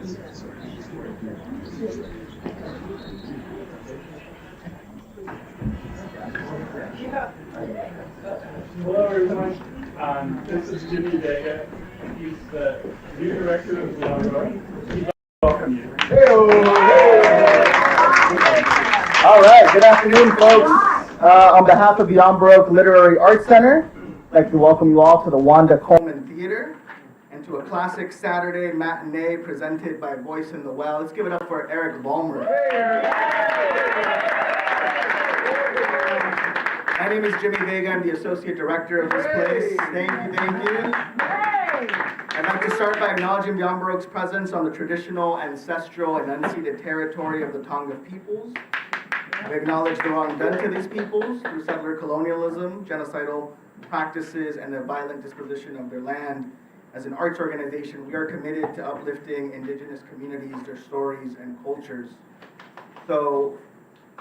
Hello, everyone. This is Jimmy Vega. He's the new director of Leon Rubenhold. He'd like to welcome you. All right, good afternoon, folks. On behalf of the Baroque Literary Arts Center, I'd like to welcome you all to the Wanda Coleman Theater and to a classic Saturday matinee presented by Voice in the Well. Let's give it up for Eric Vollmer. My name is Jimmy Vega. I'm the associate director of this place. Thank you. I'd like to start by acknowledging the Baroque's presence on the traditional, ancestral, and unceded territory of the Tonga peoples. We acknowledge the wrong done to these peoples through settler colonialism, genocidal practices, and the violent disposition of their land. As an arts organization, we are committed to uplifting indigenous communities, their stories, and cultures. So,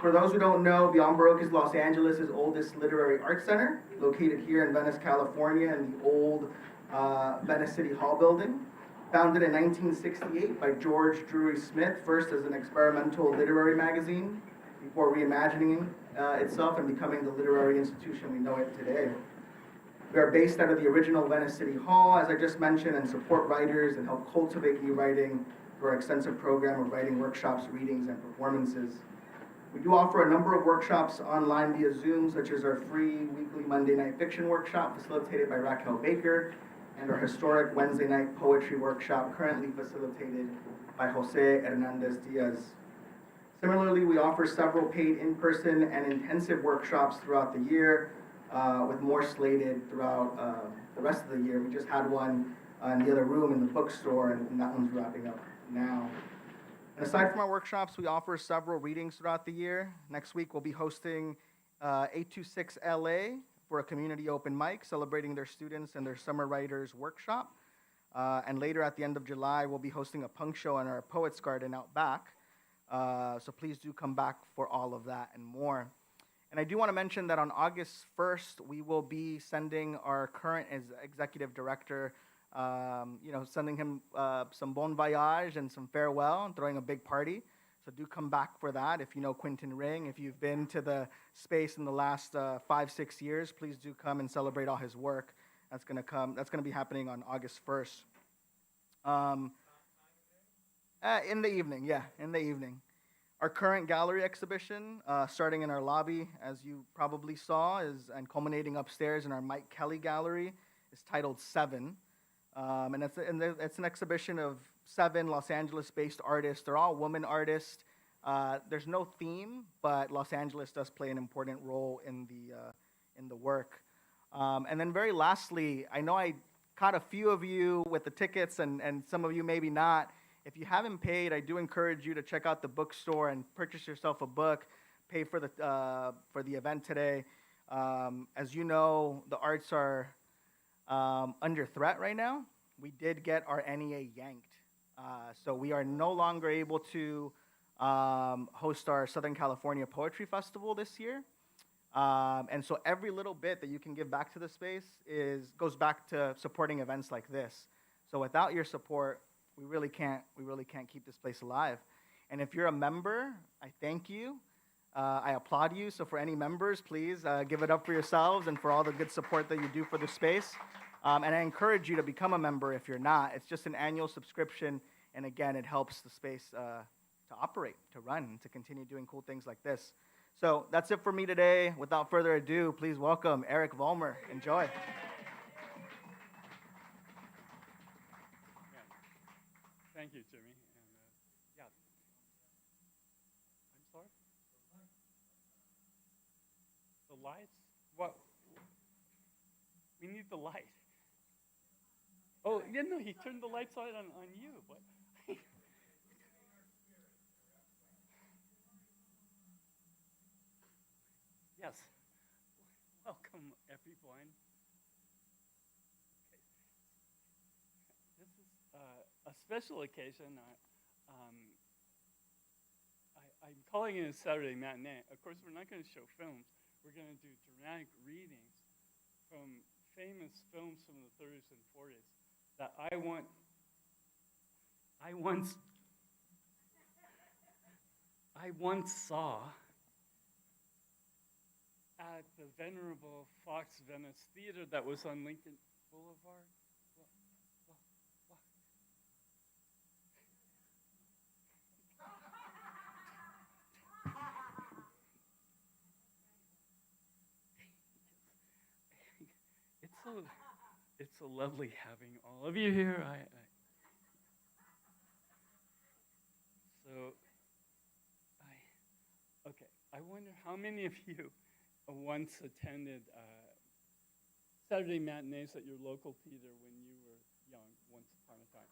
for those who don't know, the Baroque is Los Angeles' oldest literary arts center, located here in Venice, California, in the old Venice City Hall building. Founded in 1968 by George Drury Smith, first as an experimental literary magazine, before reimagining itself and becoming the literary institution we know it today. We are based out of the original Venice City Hall, as I just mentioned, and support writers and help cultivate new writing through our extensive program of writing workshops, readings, and performances. We do offer a number of workshops online via Zoom, such as our free weekly Monday night fiction workshop facilitated by Raquel Baker, and our historic Wednesday night poetry workshop currently facilitated by Jose Hernandez Diaz. Similarly, we offer several paid in-person and intensive workshops throughout the year, with more slated throughout the rest of the year. We just had one in the other room in the bookstore, and that one's wrapping up now. And aside from our workshops, we offer several readings throughout the year. Next week, we'll be hosting 826 LA for a community open mic, celebrating their students and their summer writers workshop. And later at the end of July, we'll be hosting a punk show in our Poets Garden out back. So please do come back for all of that and more. And I do want to mention that on August 1st, we will be sending our current executive director, sending him some bon voyage and some farewell and throwing a big party. So do come back for that. If you know Quentin Ring, if you've been to the space in the last 5-6 years, please do come and celebrate all his work. That's going to be happening on August 1st. In the evening. Our current gallery exhibition, starting in our lobby, as you probably saw, and culminating upstairs in our Mike Kelly gallery, is titled 7. And it's an exhibition of 7 Los Angeles-based artists. They're all women artists. There's no theme, but Los Angeles does play an important role in the work. And then very lastly, I know I caught a few of you with the tickets, and some of you maybe not. If you haven't paid, I do encourage you to check out the bookstore and purchase yourself a book. Pay for the event today. As you know, the arts are under threat right now. We did get our NEA yanked. So we are no longer able to host our Southern California Poetry Festival this year. And so every little bit that you can give back to the space goes back to supporting events like this. So without your support, we really can't keep this place alive. And if you're a member, I thank you. I applaud you. So for any members, please give it up for yourselves and for all the good support that you do for the space. And I encourage you to become a member if you're not. It's just an annual subscription. And again, it helps the space to operate, to run, and to continue doing cool things like this. So that's it for me today. Without further ado, please welcome Eric Vollmer. Enjoy. Thank you, Jimmy. And I'm sorry? The lights? What? We need the light. Oh, yeah, no, he turned the lights on you. What? Yes. Welcome, everyone. Okay. This is a special occasion. I'm calling it a Saturday matinee. Of course, we're not going to show films. We're going to do dramatic readings from famous films from the 30s and 40s that I once I once saw at the venerable Fox Venice Theater that was on Lincoln Boulevard. What? It's so lovely having all of you here. Okay. I wonder how many of you once attended Saturday matinees at your local theater when you were young, once upon a time.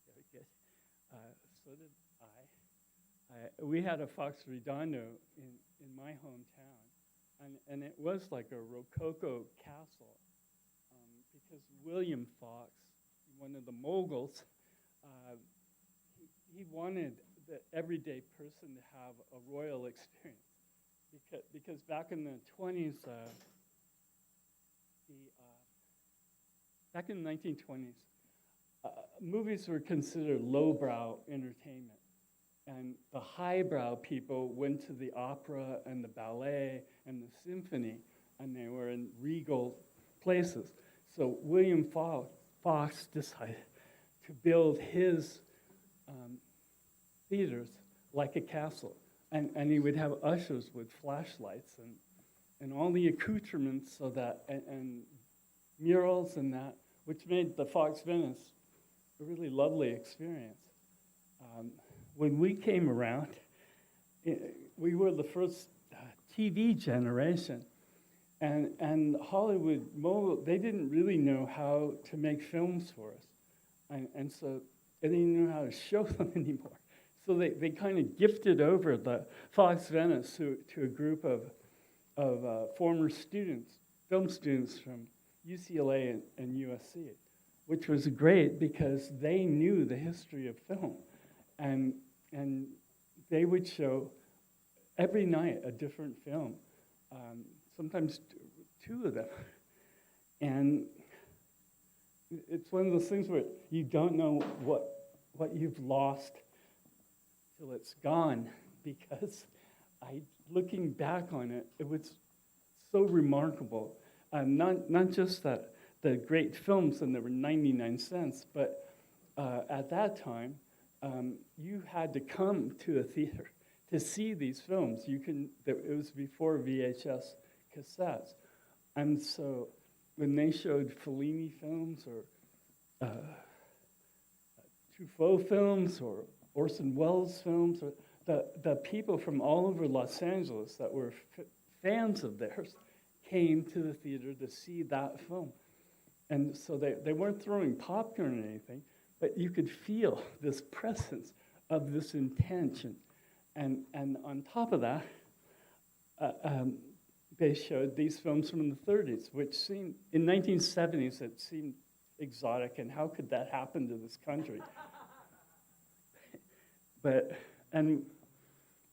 Very good. So did I. We had a Fox Redondo in my hometown, and it was like a Rococo castle because William Fox, one of the moguls, he wanted the everyday person to have a royal experience because back in the 20s, back in the 1920s, movies were considered lowbrow entertainment. And the highbrow people went to the opera and the ballet and the symphony, and they were in regal places. So William Fox decided to build his theaters like a castle. And he would have ushers with flashlights and all the accoutrements so that, and murals and that, which made the Fox Venice a really lovely experience. When we came around, we were the first TV generation. And Hollywood, they didn't really know how to make films for us. And so they didn't know how to show them anymore. So they kind of gifted over the Fox Venice to a group of former students, film students from UCLA and USC, which was great because they knew the history of film. And they would show every night a different film, sometimes two of them. And it's one of those things where you don't know what you've lost till it's gone, because looking back on it, it was so remarkable. Not just that the great films, and there were 99 cents, but at that time, you had to come to a theater to see these films. It was before VHS cassettes. And so when they showed Fellini films or Truffaut films or Orson Welles films, or the people from all over Los Angeles that were fans of theirs came to the theater to see that film. And so they weren't throwing popcorn or anything, but you could feel this presence of this intention. And on top of that, they showed these films from the 30s, which seemed, in 1970s, it seemed exotic, and how could that happen to this country? And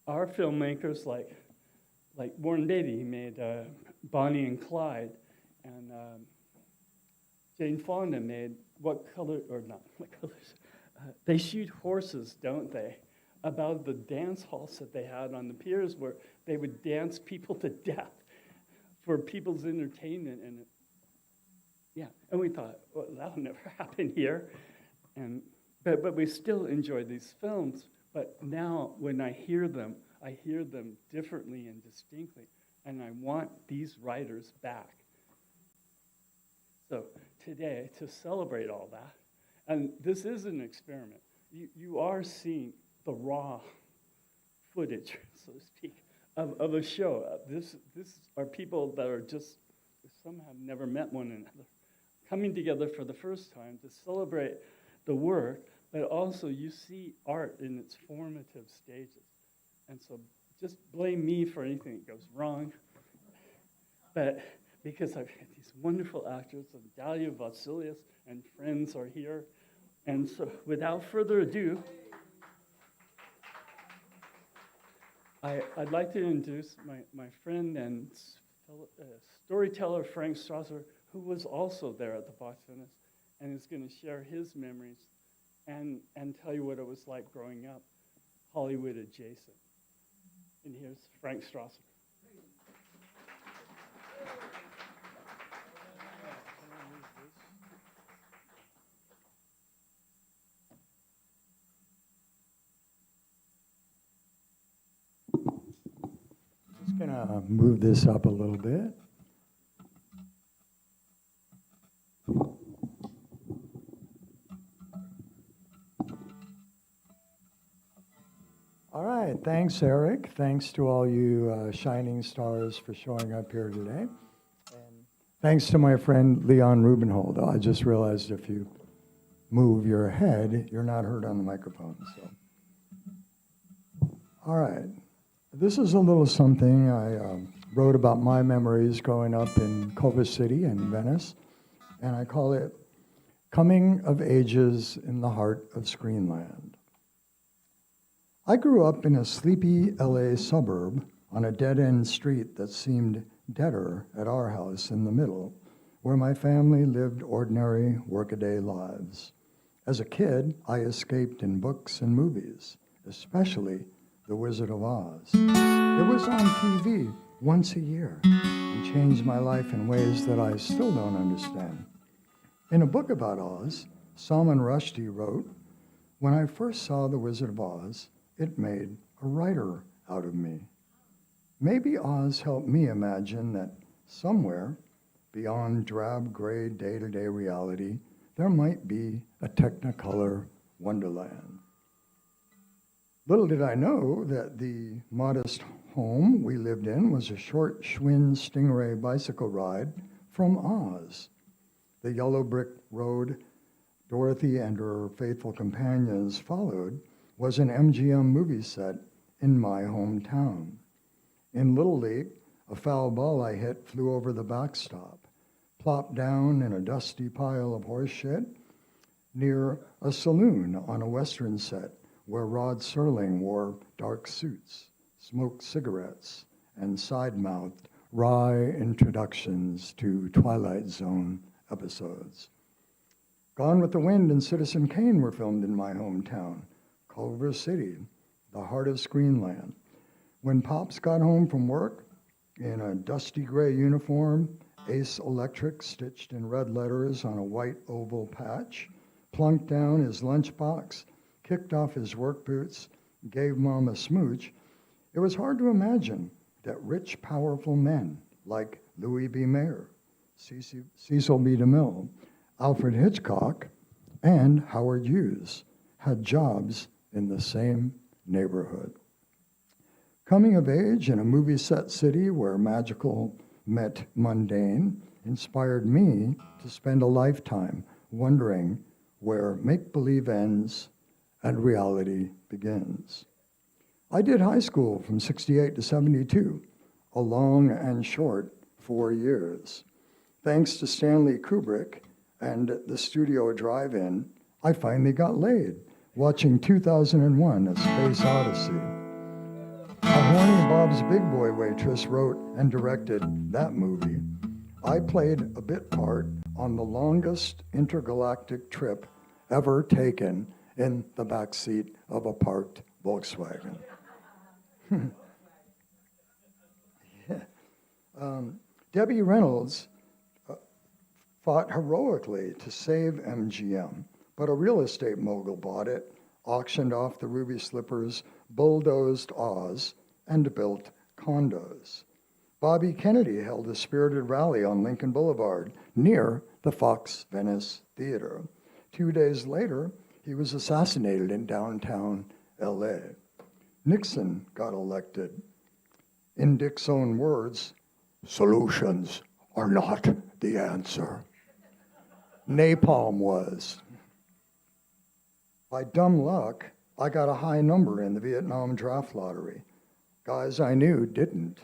our filmmakers, like Warren Beatty, he made Bonnie and Clyde, and Jane Fonda made What Colors? They shoot horses, don't they? About the dance halls that they had on the piers where they would dance people to death for people's entertainment. And we thought, well, that'll never happen here. But we still enjoy these films. But now when I hear them differently and distinctly, and I want these writers back. So today, to celebrate all that, and this is an experiment, you are seeing the raw footage, so to speak, of a show. This are people that are just, some have never met one another, coming together for the first time to celebrate the work, but also you see art in its formative stages. And so just blame me for anything that goes wrong. But because I've had these wonderful actors, and Dalia Vosylius and friends are here. And so without further ado, I'd like to introduce my friend and storyteller Frank Strasser, who was also there at the Fox Venice and is going to share his memories and tell you what it was like growing up Hollywood adjacent. And here's Frank Strasser. Just gonna move this up a little bit. All right, thanks, Eric. Thanks to all you shining stars for showing up here today. And thanks to my friend Leon Rubenhold. I just realized if you move your head, you're not heard on the microphone. So, all right. This is a little something I wrote about my memories growing up in Culver City and Venice, and I call it Coming of Ages in the Heart of Screenland. I grew up in a sleepy LA suburb on a dead-end street that seemed deader at our house in the middle, where my family lived ordinary workaday lives. As a kid, I escaped in books and movies, especially The Wizard of Oz. It was on TV once a year and changed my life in ways that I still don't understand. In a book about Oz, Salman Rushdie wrote, "When I first saw The Wizard of Oz, it made a writer out of me." Maybe Oz helped me imagine that somewhere beyond drab gray day-to-day reality, there might be a Technicolor wonderland. Little did I know that the modest home we lived in was a short Schwinn Stingray bicycle ride from Oz. The yellow brick road Dorothy and her faithful companions followed was an MGM movie set in my hometown. In Little League, a foul ball I hit flew over the backstop, plopped down in a dusty pile of horse shit near a saloon on a Western set where Rod Serling wore dark suits, smoked cigarettes, and side-mouthed wry introductions to Twilight Zone episodes. Gone with the Wind and Citizen Kane were filmed in my hometown, Culver City, the heart of Screenland. When Pops got home from work in a dusty gray uniform, Ace Electric stitched in red letters on a white oval patch, plunked down his lunchbox, kicked off his work boots, gave Mom a smooch, it was hard to imagine that rich, powerful men like Louis B. Mayer, Cecil B. DeMille, Alfred Hitchcock, and Howard Hughes had jobs in the same neighborhood. Coming of age in a movie set city where magical met mundane inspired me to spend a lifetime wondering where make-believe ends and reality begins. I did high school from 68 to 72, a long and short 4 years. Thanks to Stanley Kubrick and the studio drive-in, I finally got laid watching 2001: A Space Odyssey. A horny Bob's Big Boy waitress wrote and directed that movie. I played a bit part on the longest intergalactic trip ever taken in the backseat of a parked Volkswagen. Yeah. Debbie Reynolds fought heroically to save MGM, but a real estate mogul bought it, auctioned off the ruby slippers, bulldozed Oz, and built condos. Bobby Kennedy held a spirited rally on Lincoln Boulevard near the Fox Venice Theater. 2 days later, he was assassinated in downtown LA. Nixon got elected. In Dick's own words, "Solutions are not the answer." Napalm was. By dumb luck, I got a high number in the Vietnam draft lottery. Guys I knew didn't.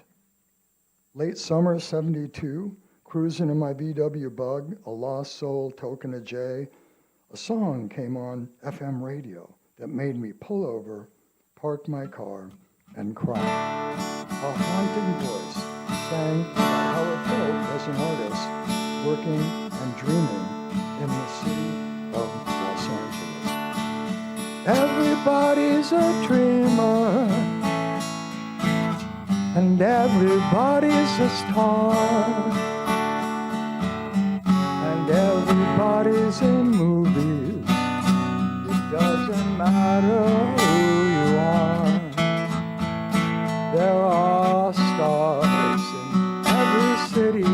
Late summer '72, cruising in my VW Bug, a lost soul token of J, a song came on FM radio that made me pull over, park my car, and cry. A haunting voice sang about how it felt as an artist working and dreaming in the city of Los Angeles. everybody's a dreamer, and everybody's a star, and everybody's in movies. It doesn't matter who you are. There are stars in every city,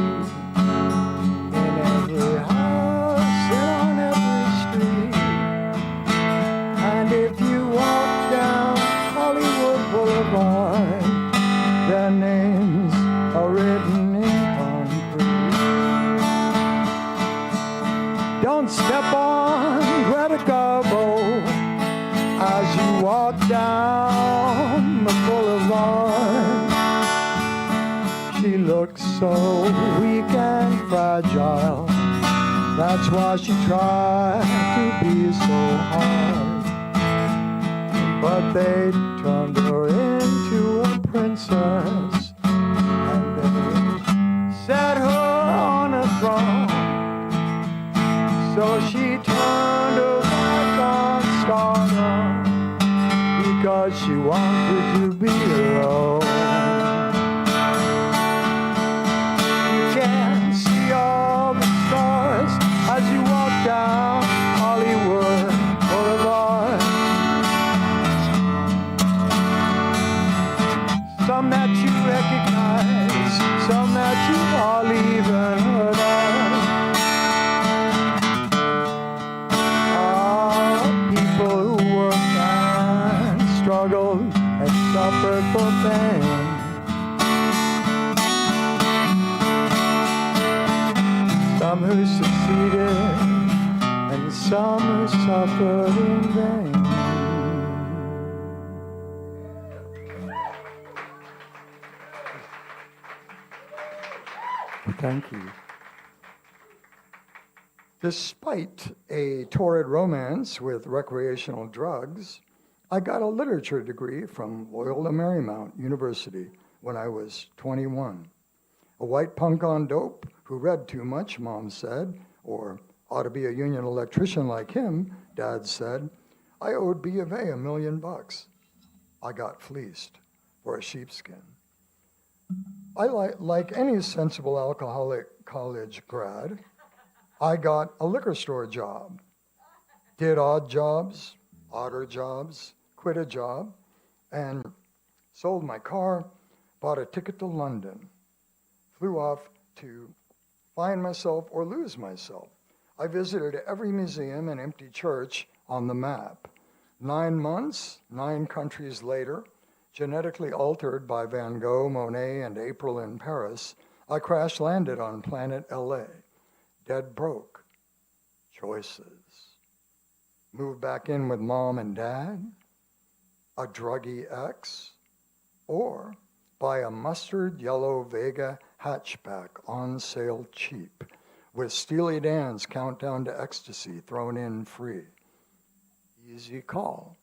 in every house and on every street. And if you walk down Hollywood Boulevard, their names are written in concrete. Don't step on Greta Garbo as you walk down the boulevard. She looks so weak and fragile. That's why she tried to be so hard. But they turned her into a princess, and they set her on a throne. So she turned her back on stardom because she wanted to be alone. You can see all the stars as you walk down Hollywood Boulevard. Some that you recognize, some that you've all even heard of. People who worked and struggled and suffered for fame. Some who succeeded and some who suffered in vain. Thank you. Despite a torrid romance with recreational drugs, I got a literature degree from Loyola Marymount University when I was 21. A white punk on dope who read too much, Mom said, or ought to be a union electrician like him, Dad said. I owed B of A $1 million. I got fleeced for a sheepskin. I like any sensible alcoholic college grad, I got a liquor store job, did odd jobs, odder jobs, quit a job, and sold my car, bought a ticket to London, flew off to find myself or lose myself. I visited every museum and empty church on the map. 9 months, 9 countries later, genetically altered by Van Gogh, Monet, and April in Paris, I crash-landed on planet LA, dead broke. Choices. Move back in with Mom and Dad, a druggy ex, or buy a mustard yellow Vega hatchback on sale cheap, with Steely Dan's Countdown to Ecstasy thrown in free. Easy call.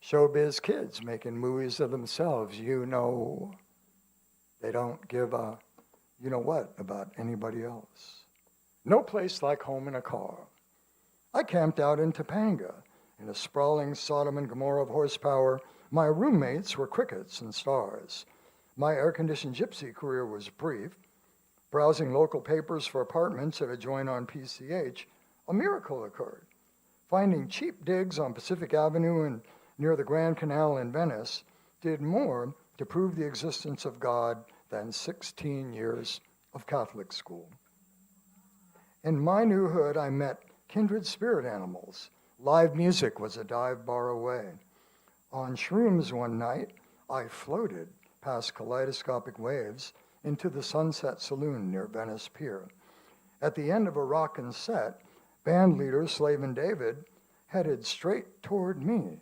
Showbiz kids making movies of themselves, you know. They don't give a you know what about anybody else. No place like home in a car. I camped out in Topanga in a sprawling Sodom and Gomorrah of horsepower. My roommates were crickets and stars. My air-conditioned gypsy career was brief. Browsing local papers for apartments at a joint on PCH, a miracle occurred. Finding cheap digs on Pacific Avenue and near the Grand Canal in Venice did more to prove the existence of God than 16 years of Catholic school. In my new hood, I met kindred spirit animals. Live music was a dive bar away. On shrooms one night, I floated past kaleidoscopic waves into the Sunset Saloon near Venice Pier. At the end of a rockin' set, band leader Slavin David headed straight toward me.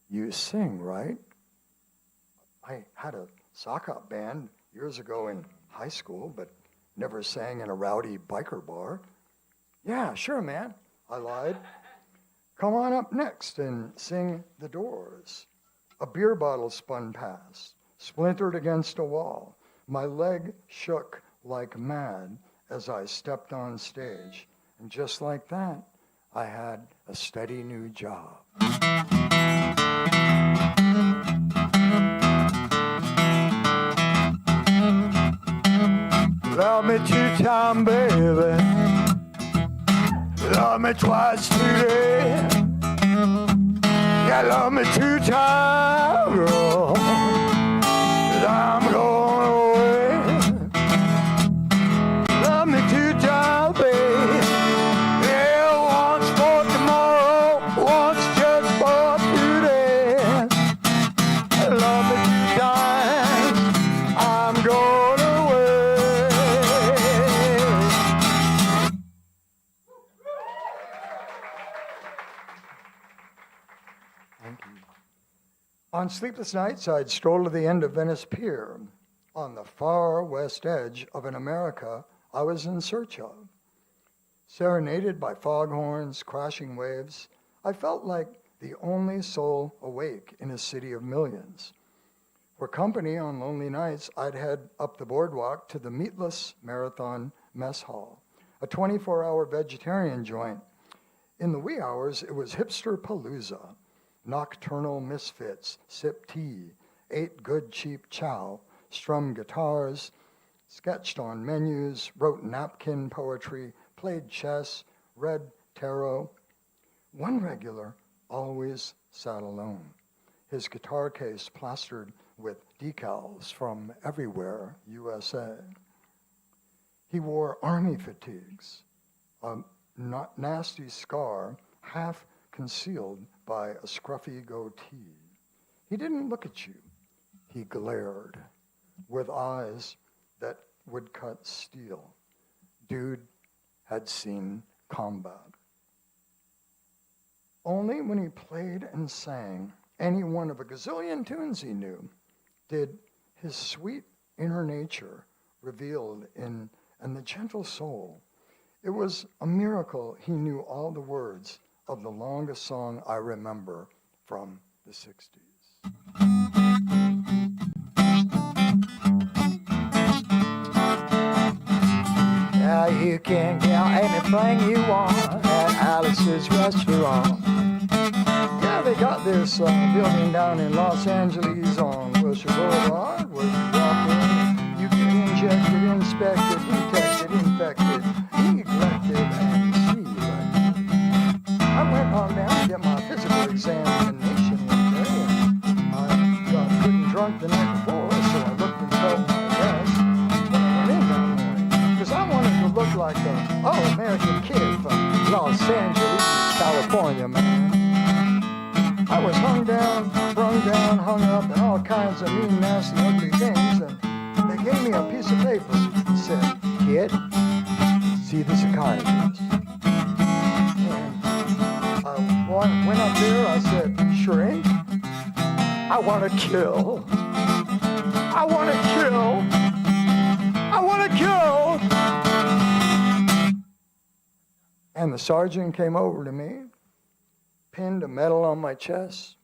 You sing, right? I had a sock-hop band years ago in high school, but never sang in a rowdy biker bar. Yeah, sure, man, I lied. Come on up next and sing The Doors. A beer bottle spun past, splintered against a wall. My leg shook like mad as I stepped on stage. And just like that, I had a steady new job. Love me 2 times, baby. Love me twice today. Yeah, love me 2 times, girl. 'Cause I'm going away. Love me 2 times, baby. Yeah, once for tomorrow, once just for today. Love me 2 times. I'm going away. Thank you. On sleepless nights, I'd stroll to the end of Venice Pier, on the far west edge of an America I was in search of. Serenaded by foghorns, crashing waves, I felt like the only soul awake in a city of millions. For company on lonely nights, I'd head up the boardwalk to the Meatless Marathon Mess Hall, a 24-hour vegetarian joint. In the wee hours, it was hipster palooza. Nocturnal misfits sipped tea, ate good cheap chow, strummed guitars, sketched on menus, wrote napkin poetry, played chess, read tarot. One regular always sat alone, his guitar case plastered with decals from everywhere, USA. He wore army fatigues, a nasty scar half concealed by a scruffy goatee. He didn't look at you. He glared with eyes that would cut steel. Dude had seen combat. Only when he played and sang any one of a gazillion tunes he knew did his sweet inner nature revealed in the gentle soul. It was a miracle he knew all the words of the longest song I remember from the 60s. Now you can get anything you want at Alice's restaurant. Yeah, they got this building down in Los Angeles on Wilshire Boulevard where you walk in, you get injected, inspected, detected, infected, neglected, and selected. I went on down to get my physical examination one day, and I got good and drunk the night before, so I looked and felt my best when I went in that morning, because I wanted to look like a all-American kid from Los Angeles, California, man. I was hung down, brung down, hung up, and all kinds of mean, nasty, ugly things, and they gave me a piece of paper and said, "Kid, see the psychiatrist." And I went up there, I said, "Shrink, I want to kill. I want to kill. I want to kill." And the sergeant came over to me, pinned a medal on my chest,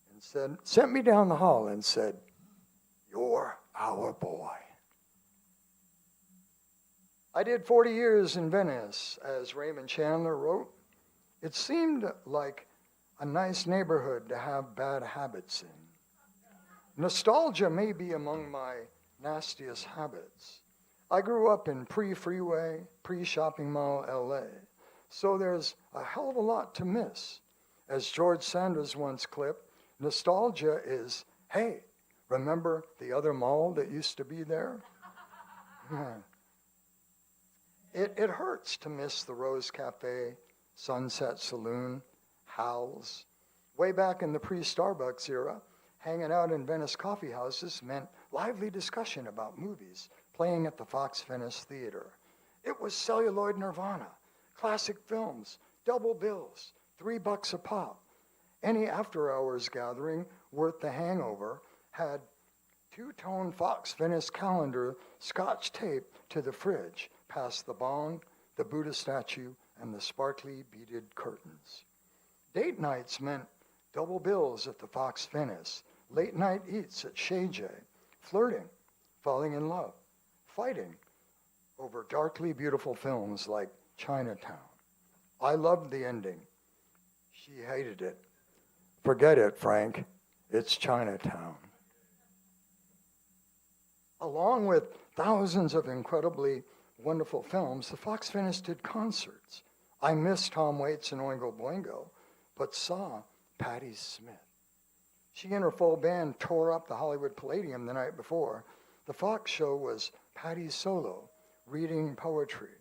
and sent me down the hall and said, "You're our boy." I did 40 years in Venice, as Raymond Chandler wrote. It seemed like a nice neighborhood to have bad habits in. Nostalgia may be among my nastiest habits. I grew up in pre-freeway, pre-shopping mall LA, so there's a hell of a lot to miss. As George Sanders once clipped, nostalgia is, hey, remember the other mall that used to be there? It hurts to miss the Rose Cafe, Sunset Saloon, Howl's. Way back in the pre-Starbucks era, hanging out in Venice coffee houses meant lively discussion about movies playing at the Fox Venice Theater. It was celluloid nirvana, classic films, double bills, $3 a pop. Any after-hours gathering worth the hangover had two-tone Fox Venice calendar scotch taped to the fridge past the bong, the Buddha statue, and the sparkly beaded curtains. Date nights meant double bills at the Fox Venice, late night eats at Shay J, flirting, falling in love, fighting over darkly beautiful films like Chinatown. I loved the ending. She hated it. Forget it, Frank. It's Chinatown. Along with thousands of incredibly wonderful films, the Fox Venice did concerts. I missed Tom Waits and Oingo Boingo, but saw Patti Smith. She and her full band tore up the Hollywood Palladium the night before. The Fox show was Patti's solo, reading poetry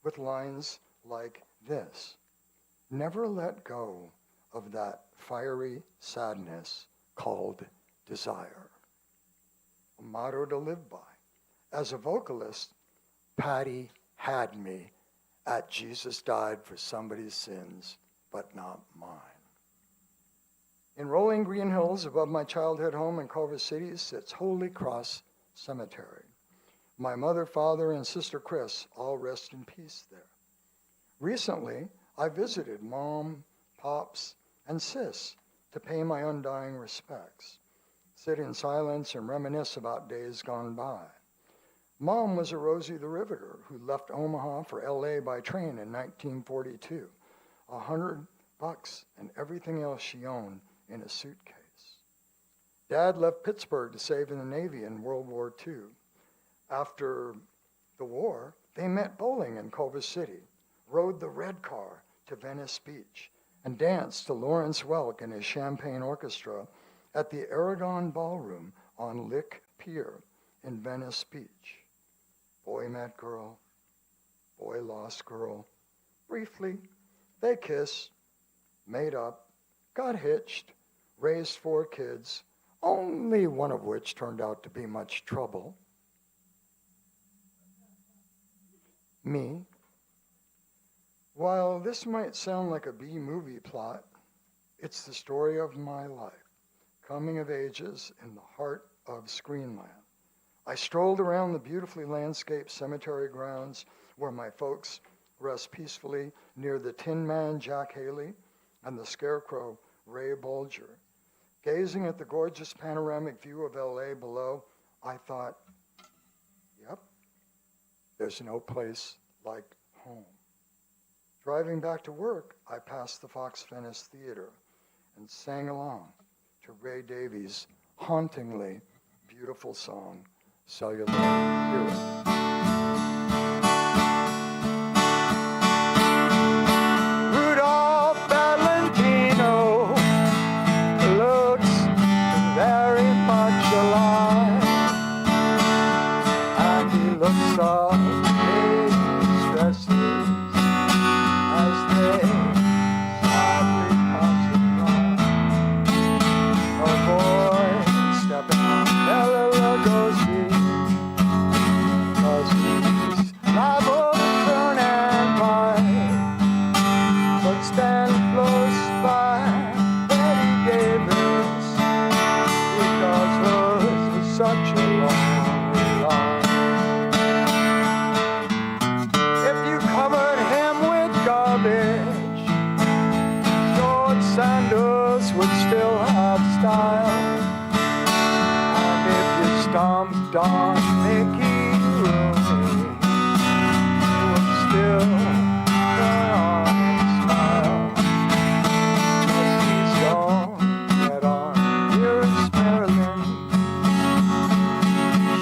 with lines like this: "Never let go of that fiery sadness called desire." A motto to live by. As a vocalist, Patti had me at Jesus died for somebody's sins, but not mine. In rolling green hills above my childhood home in Culver City sits Holy Cross Cemetery. My mother, father, and sister Chris all rest in peace there. Recently, I visited Mom, Pops, and Sis to pay my undying respects, sit in silence and reminisce about days gone by. Mom was a Rosie the Riveter who left Omaha for LA by train in 1942, $100 and everything else she owned in a suitcase. Dad left Pittsburgh to serve in the Navy in World War II. After the war, they met bowling in Culver City, rode the red car to Venice Beach, and danced to Lawrence Welk and his Champagne Orchestra at the Aragon Ballroom on Lick Pier in Venice Beach. Boy met girl, boy lost girl. Briefly, they kissed, made up, got hitched, raised 4 kids, only one of which turned out to be much trouble. Me. While this might sound like a B-movie plot, it's the story of my life, coming of ages in the heart of Screenland. I strolled around the beautifully landscaped cemetery grounds where my folks rest peacefully near the Tin Man Jack Haley and the Scarecrow Ray Bolger. Gazing at the gorgeous panoramic view of LA below, I thought, yep, there's no place like home. Driving back to work, I passed the Fox Venice Theater and sang along to Ray Davies' hauntingly beautiful song, Celluloid Heroes. Rudolph Valentino looks very much alive, and he looks up his dresses as they sadly pass him by. A boy stepping on Bela Lugosi, 'cause he's liable to turn and bite. But stand close by Betty Davis, because hers was such a long line. If you covered him with garbage, George Sanders would still have style. And if you stomped on Mickey Rooney, you would still turn on and smile. But please don't get on dearest Marilyn.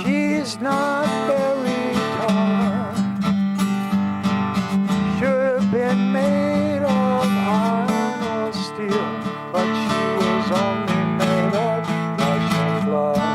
She's not very tall. Should have been made of iron or steel, but she was only made of flesh and blood.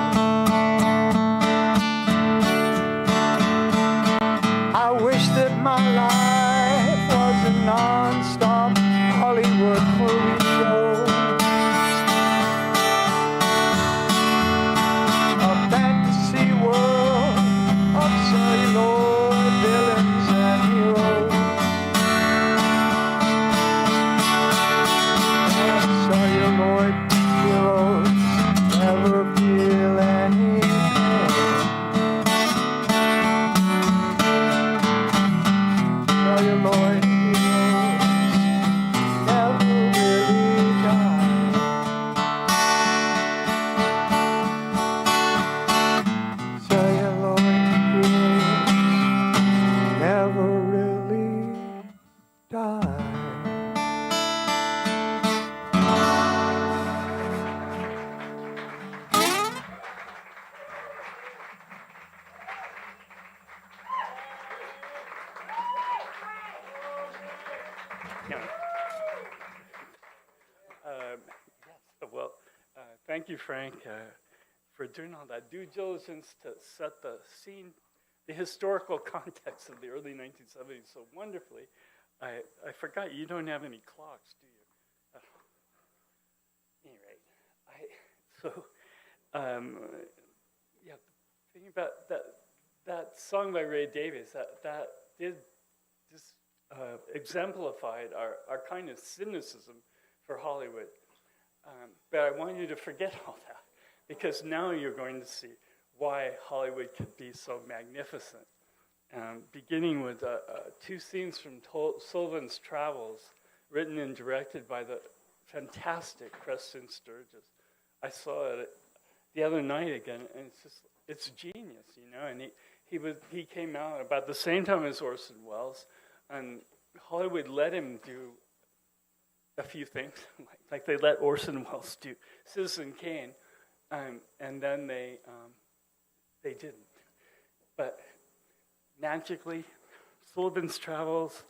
Yes, well, thank you, Frank, for doing all that due diligence to set the scene, the historical context of the early 1970s so wonderfully. I forgot you don't have any clocks, do you? Yeah, thinking about that song by Ray Davies, that did just exemplified our kind of cynicism for Hollywood. But I want you to forget all that, because now you're going to see why Hollywood could be so magnificent. Beginning with two scenes from Sullivan's Travels, written and directed by the fantastic Preston Sturges. I saw it the other night again, and it's genius, you know. And he came out about the same time as Orson Welles, and Hollywood let him do a few things, like they let Orson Welles do Citizen Kane, and then they didn't. But magically, Sullivan's Travels,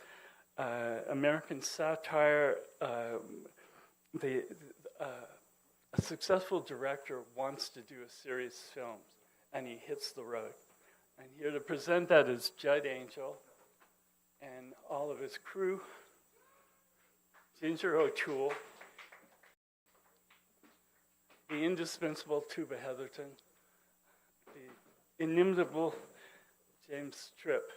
American satire, a successful director wants to do a series of films, and he hits the road. And here to present that is Judd Angel and all of his crew, Ginger Otoole, the indispensable Tuba Heatherton, the inimitable James Tripp.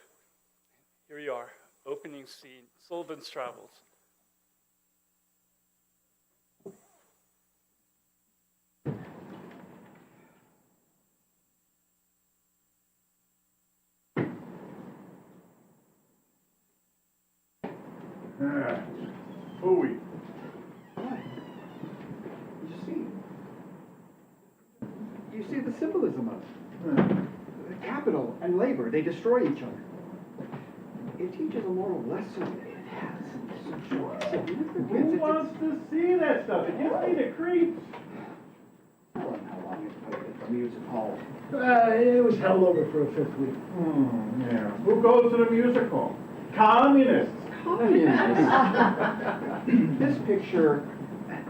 Here you are, opening scene, Sullivan's Travels. Hooey. You see the symbolism of it. The capital and labor, they destroy each other. It teaches a moral lesson. It has such significance. Who wants to see that stuff? It gives me the creeps. I don't know how long it played at the music hall. It was held over for a fifth week. Yeah. Who goes to the music hall? Communists. Communists. This picture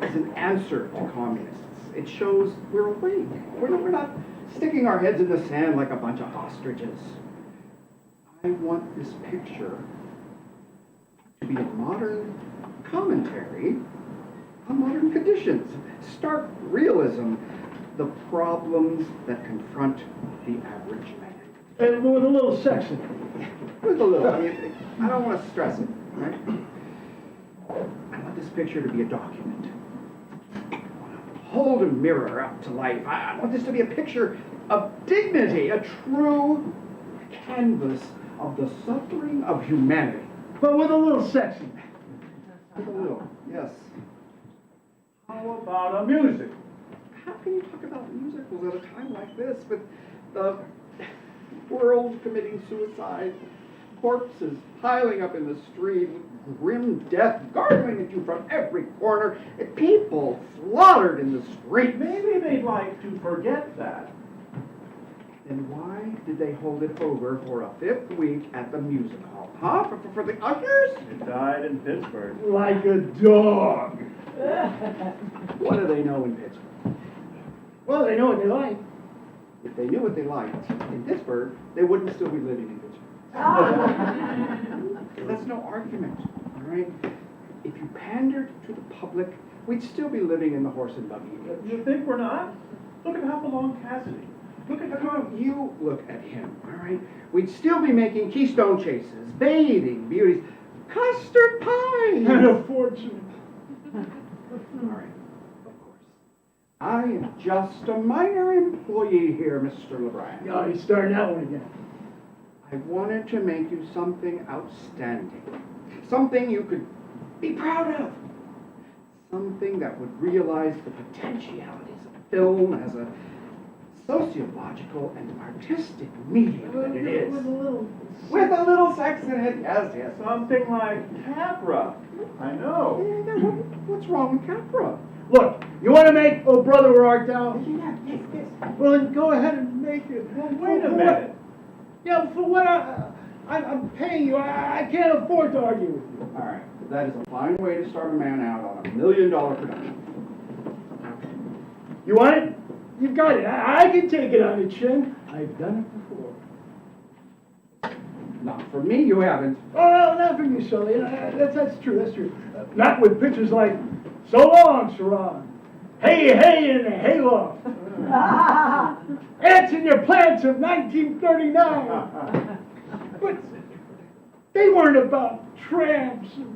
is an answer to communists. It shows we're awake. We're not sticking our heads in the sand like a bunch of ostriches. I want this picture to be a modern commentary on modern conditions. Stark realism, the problems that confront the average man. And with a little sex in it. With a little. I don't want to stress it, right? I want this picture to be a document. I want to hold a mirror up to life. I want this to be a picture of dignity, a true canvas of the suffering of humanity. But with a little sex in it. With a little, yes. How about a music? How can you talk about musicals at a time like this with the world committing suicide, corpses piling up in the street, grim death gargling at you from every corner, and people slaughtered in the street? Maybe they'd like to forget that. Then why did they hold it over for a fifth week at the music hall? Huh? For the ushers? It died in Pittsburgh. Like a dog. What do they know in Pittsburgh? Well, they know what they like. If they knew what they liked in Pittsburgh, they wouldn't still be living in Pittsburgh. That's no argument, all right? If you pandered to the public, we'd still be living in the horse and buggy age. You think we're not? Look at Hopalong Cassidy. Look at how... You look at him, all right? We'd still be making Keystone chases, bathing beauties, custard pies. And a fortune. All right, of course. I am just a minor employee here, Mr. LeBrun. Oh, he's starting that one again. I wanted to make you something outstanding. Something you could be proud of. Something that would realize the potentialities of film as a sociological and artistic medium that it is. With a little sex in it, yes, yes. Something like Capra. I know. Yeah, what's wrong with Capra? Look, you want to make Oh Brother Where Art Thou? Yeah, yes. Well, then go ahead and make it. Well, wait a minute. Yeah, for what I'm paying you, I can't afford to argue with you. All right. That is a fine way to start a man out on $1 million production. You want it? You've got it. I can take it on the chin. I've done it before. Not for me, you haven't. Oh, not for you, Sully. That's true. That's true. Not with pictures like "So Long, Sharon," "Hey, Hey," and "Hayloft." Ants in Your Plants of 1939. But they weren't about tramps and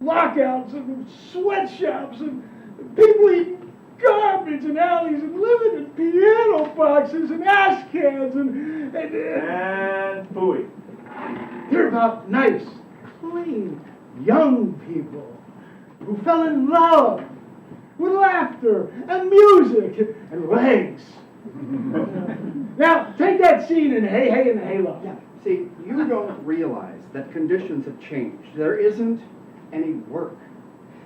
lockouts and sweatshops and people eating garbage in alleys and living in piano boxes and ash cans and Phooey. they're about nice, clean, young people who fell in love with laughter and music and legs. Now, take that scene in Hey Hey and the Hayloft. Yeah, see, you don't realize that conditions have changed. There isn't any work.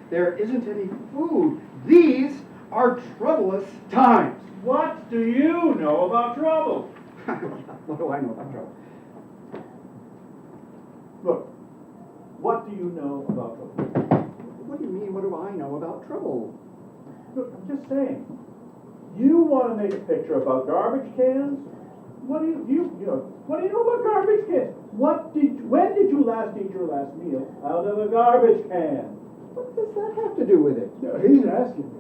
There isn't any food. These are troublous times. What do you know about trouble? What do I know about trouble? Look, what do you know about trouble? What do you mean, what do I know about trouble? Look, I'm just saying. You want to make a picture about garbage cans? What do you know? What do you know about garbage cans? When did you last eat your last meal out of a garbage can? What does that have to do with it? No, he's asking me.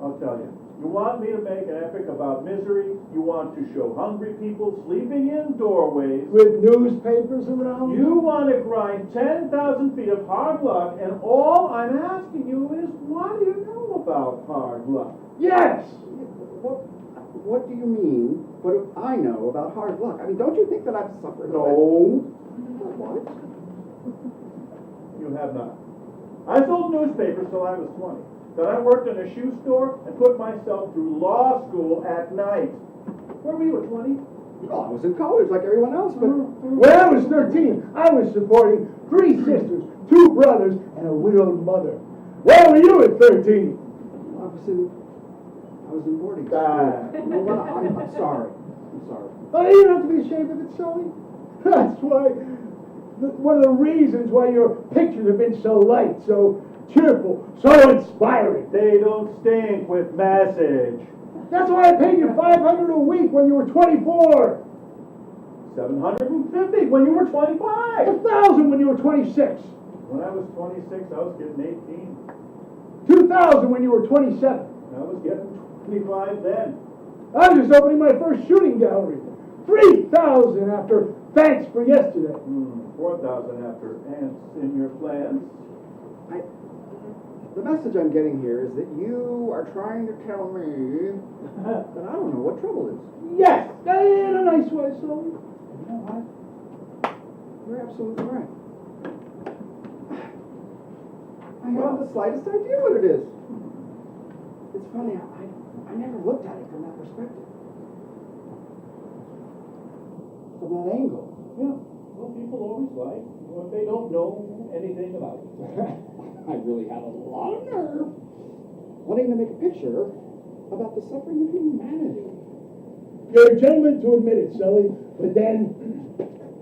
I'll tell you. You want me to make an epic about misery? You want to show hungry people sleeping in doorways? With newspapers around? You want to grind 10,000 feet of hard luck, and all I'm asking you is, what do you know about hard luck? Yes! What do you mean? What do I know about hard luck? I mean, don't you think that I've suffered? No, What? you have not. I sold newspapers till I was 20. Then I worked in a shoe store and put myself through law school at night. Where were you at 20? Well, I was in college like everyone else, but When I was 13, I was supporting 3 sisters, 2 brothers, and a widowed mother. Where were you at 13? I was in boarding school. Well, I'm sorry. I'm sorry. Oh, you don't have to be ashamed of it, Sully. That's one of the reasons why your pictures have been so light, so cheerful, so inspiring. They don't stink with message. That's why I paid you $500 a week when you were 24. 750 when you were 25. 1,000 when you were 26. When I was 26, I was getting 18. 2,000 when you were 27. I was getting 25 then. I was just opening my first shooting gallery. 3,000 after Thanks for Yesterday. 4,000 after Ants in Your Plans. The message I'm getting here is that you are trying to tell me that I don't know what trouble is. Yes, in a nice way, Sully. You know what? You're absolutely right. I haven't the slightest idea what it is. It's funny, I never looked at it from that perspective. From that angle. Yeah, well, people always like when they don't know anything about it. I really had a lot of nerve wanting to make a picture about the suffering of humanity. You're a gentleman to admit it, Sully, but then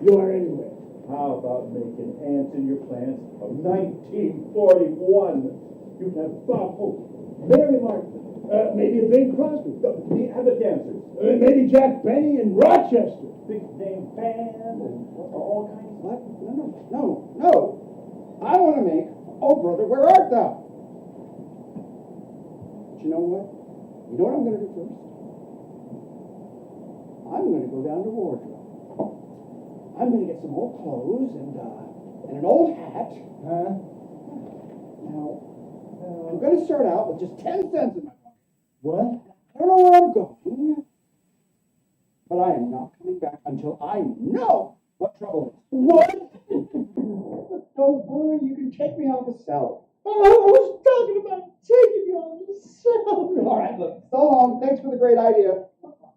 you are anyway. How about making Ants in Your Plans of 1941? You'd have Bob Hope, Mary Martin, Maybe a Bing Crosby. the Abbott Dancers, Maybe Jack Benny in Rochester. big name band, and all kinds of... What? No. I want to make Oh Brother, Where Art Thou? But you know what? You know what I'm going to do first? I'm going to go down to wardrobe. I'm going to get some old clothes and an old hat. Now, I'm going to start out with just 10 cents in my pocket. What? I don't know where I'm going, but I am not coming back until I know what trouble is. What? Don't worry, you can take me out of the cellar. Oh, I was talking about taking you on the cell. All right, look, so long. Thanks for the great idea.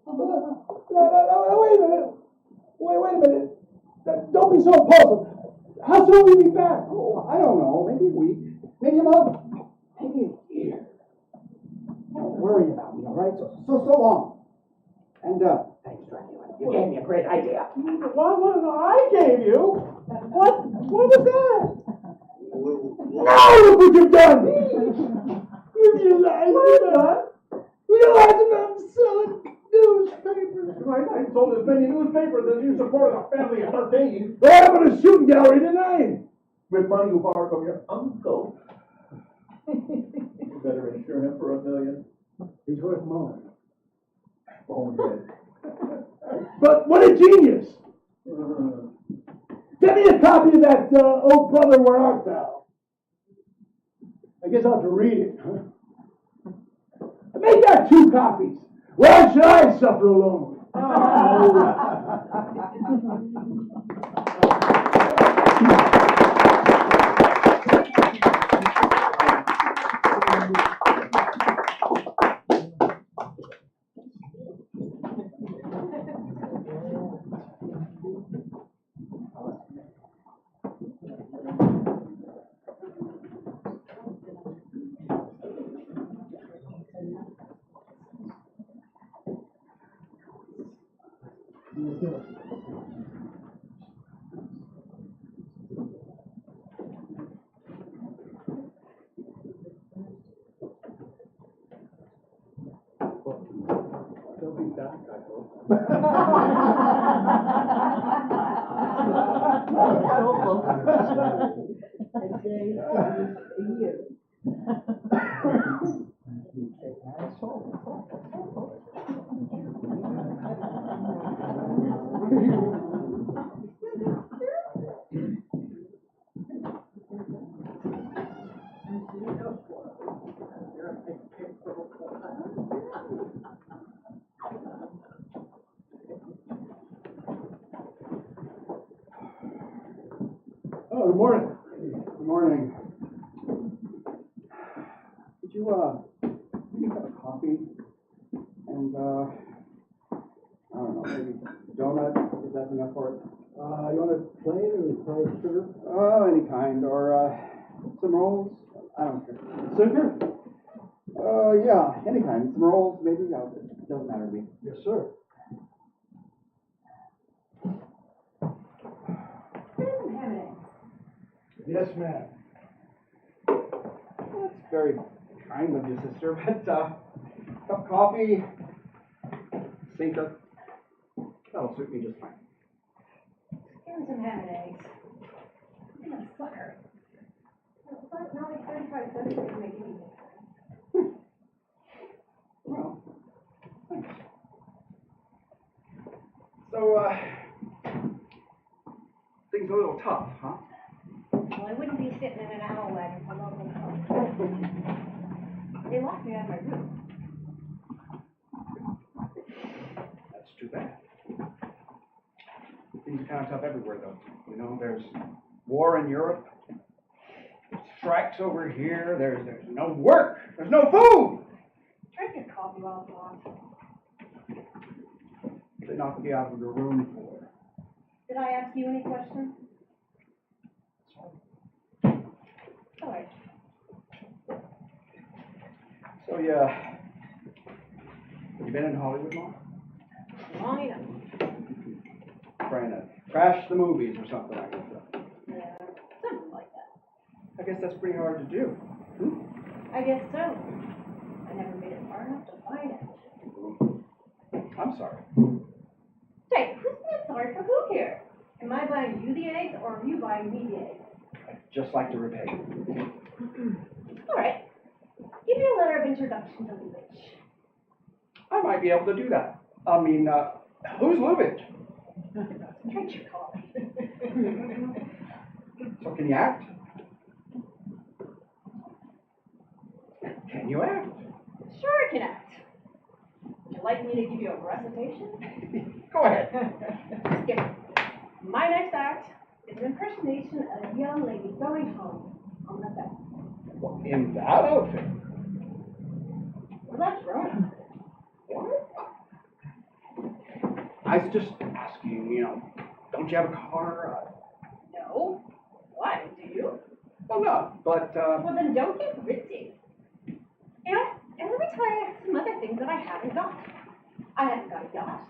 No, wait a minute. Wait a minute. Don't be so impulsive. How soon will you be back? Oh, I don't know. Maybe a week. Maybe a month. Maybe a year. Don't worry about me, all right? So long. And, thanks, Dracula. You gave me a great idea. What was I gave you? What? What was that? No, look what you've done! You lied. You lied about selling newspapers. I sold as many newspapers as you supported a family of 13. They happened a shooting gallery tonight. With money you borrowed from your uncle. You better insure him for $1 million. He's worth more. Bonehead. But what a genius! Get me a copy of that old brother, where art thou? I guess I'll have to read it, huh? Make that 2 copies. Why should I suffer alone? They'll be back, I hope. Oh, good morning. Good morning. Could you have a coffee? And, I don't know, maybe donut, if that's enough for it. You want a plain or powdered sugar? Any kind, or, some rolls? I don't care. Sugar? Yeah, any kind. Some rolls, maybe, it doesn't matter to me. Yes, sir. Yes, ma'am. Well, that's very kind of you, sister, but, cup of coffee, sinker, that'll suit me just fine. And some ham and eggs. I'm a sucker. But not like 35 cents to make anything. Well, thanks. So, things a little tough, huh? Well, I wouldn't be sitting in an owl wagon for long enough. They locked me out of my room. That's too bad. Things are kind of tough everywhere, though. You know, there's war in Europe, strikes over here, there's no work, there's no food! Drink your coffee while it's hot. What they knocked me out of the room for? Did I ask you any questions? All right. So, yeah, you been in Hollywood long? Long enough. Trying to crash the movies or something like that. Yeah, something like that. I guess that's pretty hard to do. I guess so. I never made it far enough to find it. I'm sorry. Hey, who's being sorry for who here? Am I buying you the eggs or are you buying me the eggs? I'd just like to repay you. All right. Give me a letter of introduction to Lubitsch. I might be able to do that. I mean, who's Lubitsch? Drink your coffee. So can you act? Can you act? Sure I can act. Would you like me to give you a recitation? Go ahead. Skip. My next act is an impersonation of a young lady going home on the bed. In that outfit? Well, that's grown up. What? I was just asking, you know, don't you have a car? No. Why? Do you? Well, no, but, Well, then don't get ritzy. You know, and let me tell you some other things that I haven't got. I haven't got a yacht,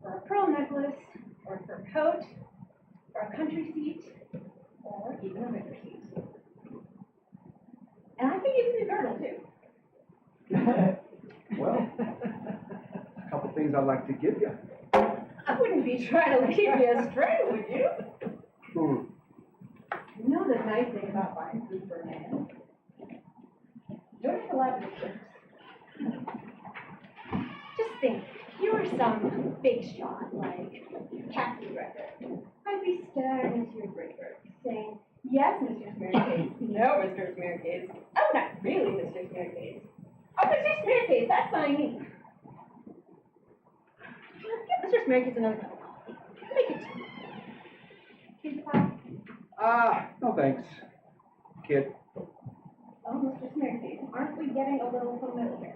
or a pearl necklace, or a fur coat, or a country seat, or even a river seat. And I think it's a girdle too. Well, a couple things I'd like to give you. I wouldn't be trying to lead you astray, would you? You know the nice thing about buying food for a man? You don't have to laugh at the jokes. Just think, if you were some big shot, like casting director, I'd be staring into your breaker, saying, yes, Mr. Smearcase. No, Mr. Smearcase. Oh, not really, Mr. Smearcase. Oh, Mr. Smearcase, that's what I mean. Give Mr. Smearcase another cup of coffee. Make it two. Here's the pie. No thanks, kid. Oh, Mr. Smearcase, aren't we getting a little familiar?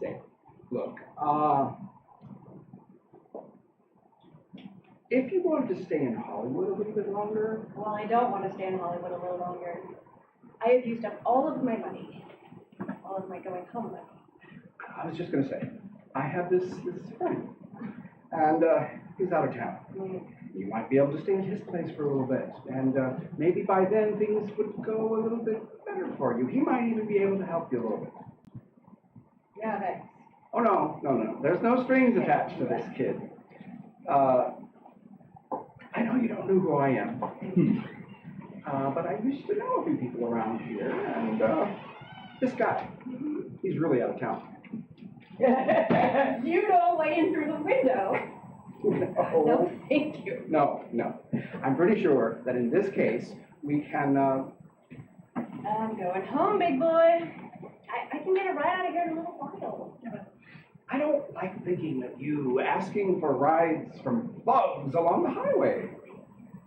Say, look, if you wanted to stay in Hollywood a little bit longer. Well, I don't want to stay in Hollywood a little longer. I have used up all of my money. All of my going home money. I was just going to say, I have this friend, and he's out of town. You might be able to stay at his place for a little bit, and maybe by then things would go a little bit better for you. He might even be able to help you a little bit. Yeah, thanks. Oh, no. There's no strings attached to this kid. I know you don't know who I am, but I used to know a few people around here, and this guy, he's really out of town. You don't weigh in through the window. No. No, thank you. No. I'm pretty sure that in this case, we can, I'm going home, big boy. I can get a ride out of here in a little while. I don't like thinking of you asking for rides from thugs along the highway.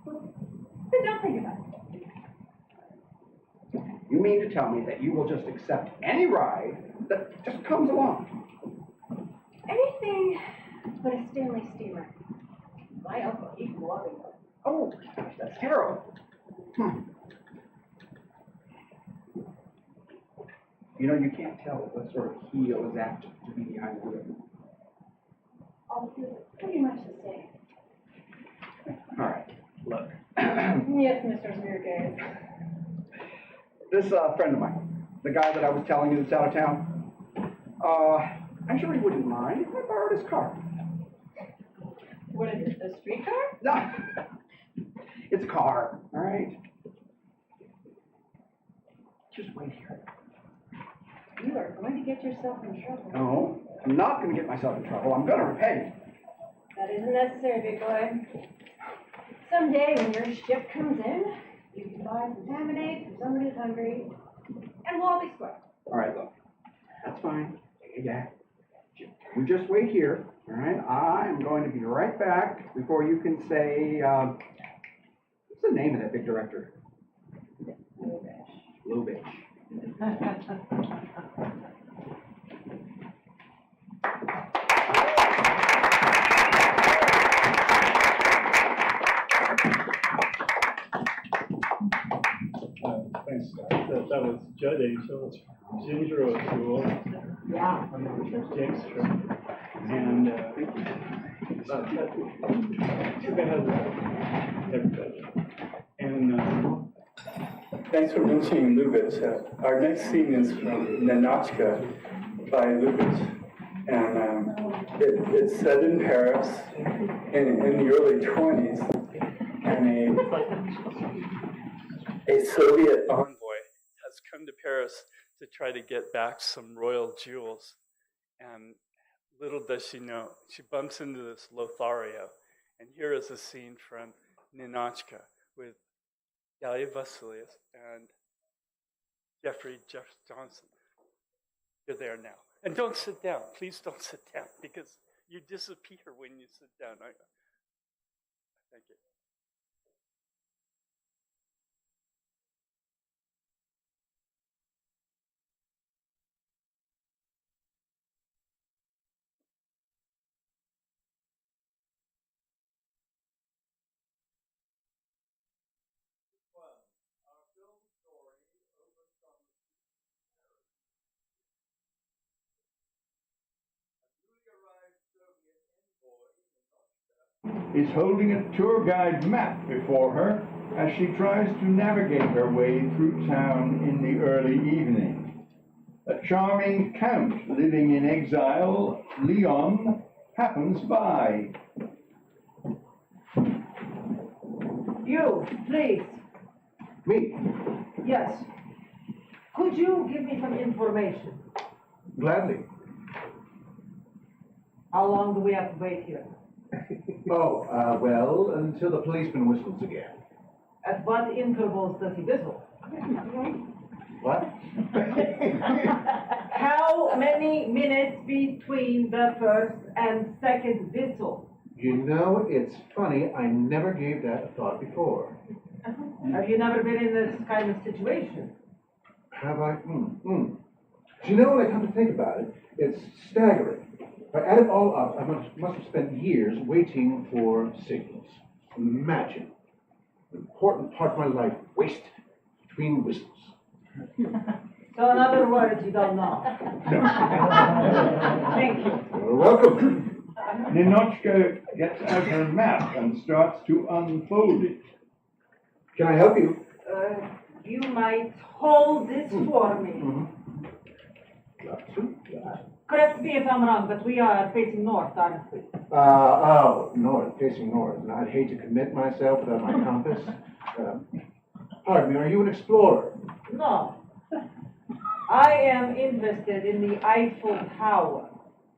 Then don't think about it. You mean to tell me that you will just accept any ride that just comes along? Anything but a Stanley steamer. My uncle, he can walk it. Oh, gosh, that's terrible. You know, you can't tell what sort of heel is apt to be behind the wheel. All feel pretty much the same. All right, look. Yes, Mr. Smearcase. This friend of mine, the guy that I was telling you that's out of town, I'm sure he wouldn't mind if I borrowed his car. What is it, the streetcar? No, it's a car, all right? Just wait here. You are going to get yourself in trouble. No, I'm not going to get myself in trouble. I'm going to repay you. That isn't necessary, big boy. Someday when your ship comes in, you can buy some Matinee from somebody who's hungry, and we'll all be square. All right, look, that's fine. Yeah. You just wait here, all right? I'm going to be right back before you can say, what's the name of that big director? Lubitsch. Thanks. That was Judd Angel, Ginger Otoole, James Tripp, and Tuba Heatherton, everybody. And thanks for mentioning Lubitsch. Our next scene is from Ninotchka by Lubitsch. And it's set in Paris in the early 20s. And a Soviet envoy has come to Paris to try to get back some royal jewels. And little does she know, she bumps into this Lothario. And here is a scene from Ninotchka with Dalia Vosylius and Jeff Johnson. You're there now. And don't sit down. Please don't sit down, because you disappear when you sit down. Thank you. is holding a tour guide map before her as she tries to navigate her way through town in the early evening. A charming count living in exile, Leon, happens by. You, please. Me? Yes. Could you give me some information? Gladly. How long do we have to wait here? Well, until the policeman whistles again. At what intervals does he whistle? What? How many minutes between the first and second whistle? You know, it's funny, I never gave that a thought before. Have you never been in this kind of situation? Have I? Do you know, when I come to think about it, it's staggering. If I add it all up, I must have spent years waiting for signals. Imagine. An important part of my life wasted between whistles. So in other words, you don't know. Thank you. You're welcome. Ninochka gets out her map and starts to unfold it. Can I help you? You might hold this for me. Love to. Correct me if I'm wrong, but we are facing north, aren't we? North, facing north. And I'd hate to commit myself without my compass. Pardon me, are you an explorer? No. I am interested in the Eiffel Tower.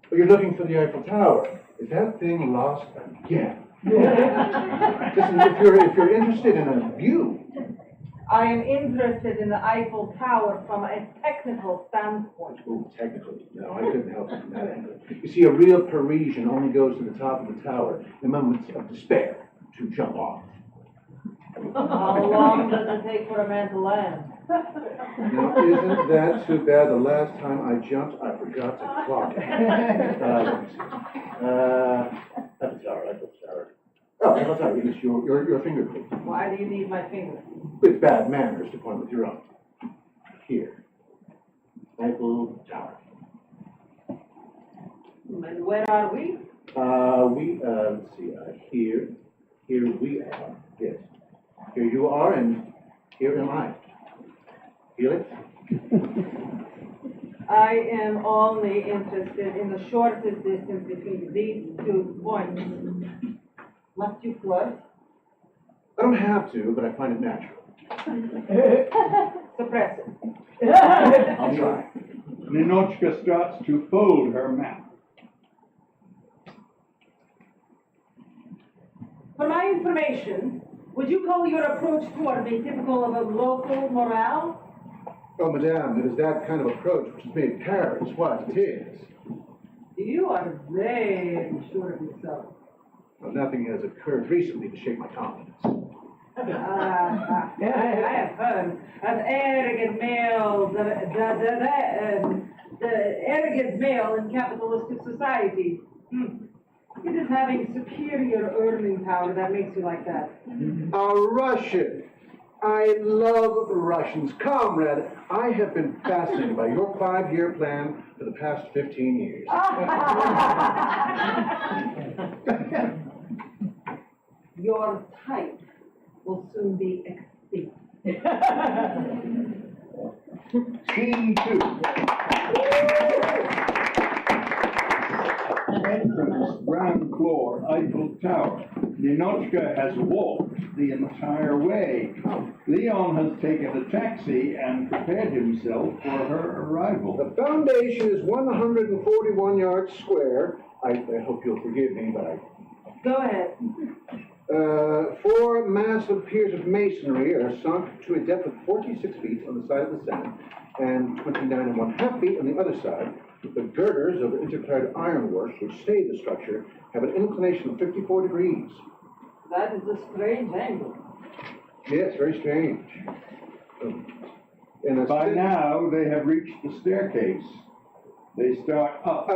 Oh, you're looking for the Eiffel Tower. Is that thing lost again? Listen, if you're interested in a view. I am interested in the Eiffel Tower from a technical standpoint. Oh, technically. No, I couldn't help you from that angle. You see, a real Parisian only goes to the top of the tower in moments of despair to jump off. How long does it take for a man to land? Now, isn't that too bad? The last time I jumped, I forgot to clock it. Eiffel Tower. Oh, Eiffel Tower, yes, your fingerprint. Why do you need my finger? With bad manners to point with your own. Here. Eiffel Tower. And where are we? Let's see, here we are, yes. Here you are, and here am I. Feel it? I am only interested in the shortest distance between these 2 points. Must you flirt? I don't have to, but I find it natural. Suppress it. I'll try. Ninochka starts to fold her map. For my information, would you call your approach toward me typical of a local morale? Oh, madame, it is that kind of approach which has made Paris what it is. You are very sure of yourself. Well, nothing has occurred recently to shake my confidence. I have heard of arrogant males, the arrogant male in capitalistic society. It is having superior earning power that makes you like that. A Russian. I love Russians. Comrade, I have been fascinated by your 5-year plan for the past 15 years. Your type will soon be extinct. Scene 2. Entrance, ground floor, Eiffel Tower. Ninochka has walked the entire way. Leon has taken a taxi and prepared himself for her arrival. The foundation is 141 yards square. I hope you'll forgive me, but Go ahead. 4 massive piers of masonry are sunk to a depth of 46 feet on the side of the center and 29.5 feet on the other side. The girders of interclad ironwork which stay the structure have an inclination of 54 degrees. That is a strange angle. Yes, very strange. By now, they have reached the staircase. They start up.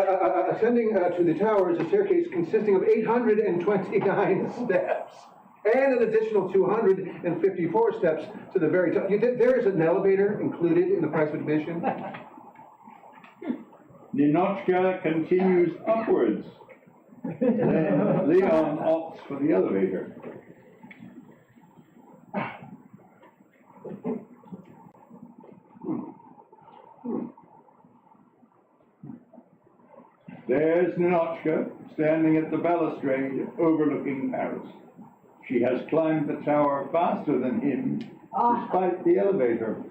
Ascending to the tower is a staircase consisting of 829 steps and an additional 254 steps to the very top. There is an elevator included in the price of admission. Ninochka continues upwards. Then Leon opts for the elevator. There's Ninochka, standing at the balustrade overlooking Paris. She has climbed the tower faster than him, despite the elevator.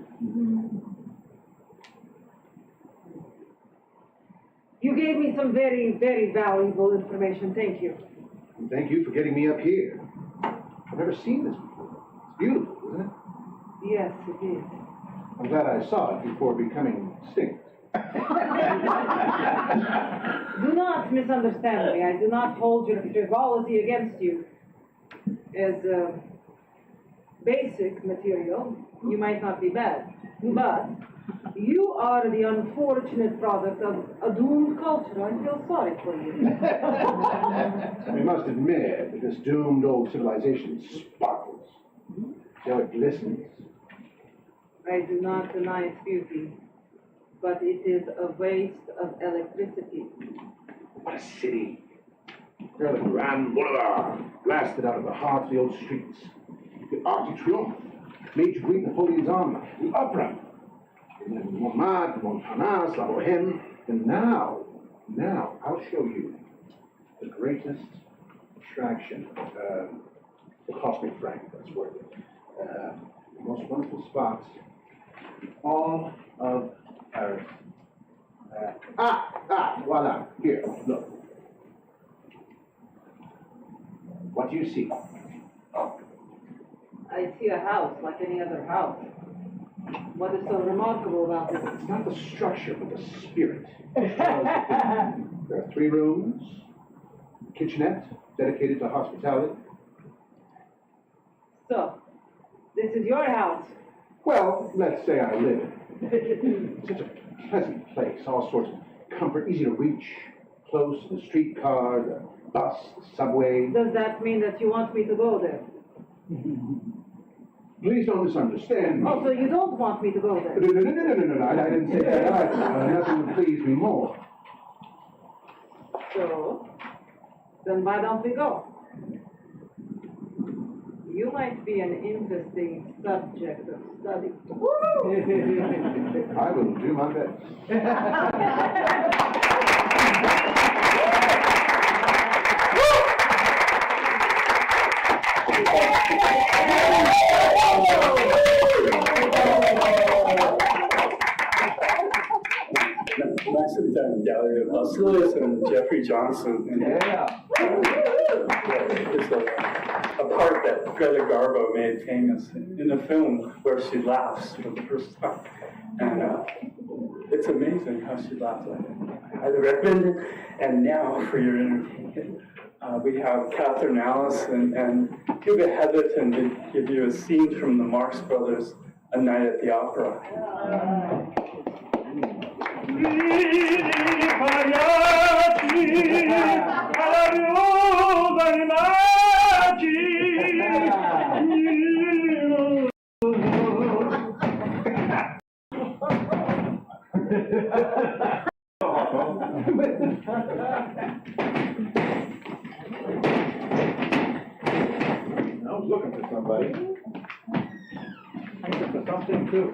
You gave me some very, very valuable information. Thank you. And thank you for getting me up here. I've never seen this before. It's beautiful, isn't it? Yes, it is. I'm glad I saw it before becoming extinct. Do not misunderstand me. I do not hold your frivolity against you. As basic material, you might not be bad, but you are the unfortunate product of a doomed culture. I feel sorry for you. We must admit that this doomed old civilization sparkles. See how it glistens? I do not deny its beauty, but it is a waste of electricity. What a city. There the Grand Boulevard, blasted out of the heart of the old streets. The Arc de Triomphe, made to greet Napoleon's army. The opera. Montmartre, Montparnasse, La Bohème. And now, I'll show you the greatest attraction. It cost me franc, that's worth it. The most wonderful spots in all of Paris. Voila. Here, look. What do you see? I see a house like any other house. What is so remarkable about it? It's not the structure, but the spirit. There are 3 rooms, a kitchenette dedicated to hospitality. So, this is your house. Well, let's say I live in it. Such a pleasant place, all sorts of comfort, easy to reach, close to the streetcar, the bus, the subway. Does that mean that you want me to go there? Please don't misunderstand me. Oh, so you don't want me to go there? No, I didn't say that either. Nothing would please me more. So, then why don't we go? You might be an interesting subject of study. I will do my best. Nicely done, Dalia Vosylius and Jeffrey Johnson. And it's a part that Greta Garbo made famous in a film where she laughs for the first time. And it's amazing how she laughs. I highly recommend it. And now for your entertainment, we have Cathrine Allison and Tuba Heatherton to give you a scene from the Marx Brothers, A Night at the Opera. I was looking for somebody. I'm looking for something too.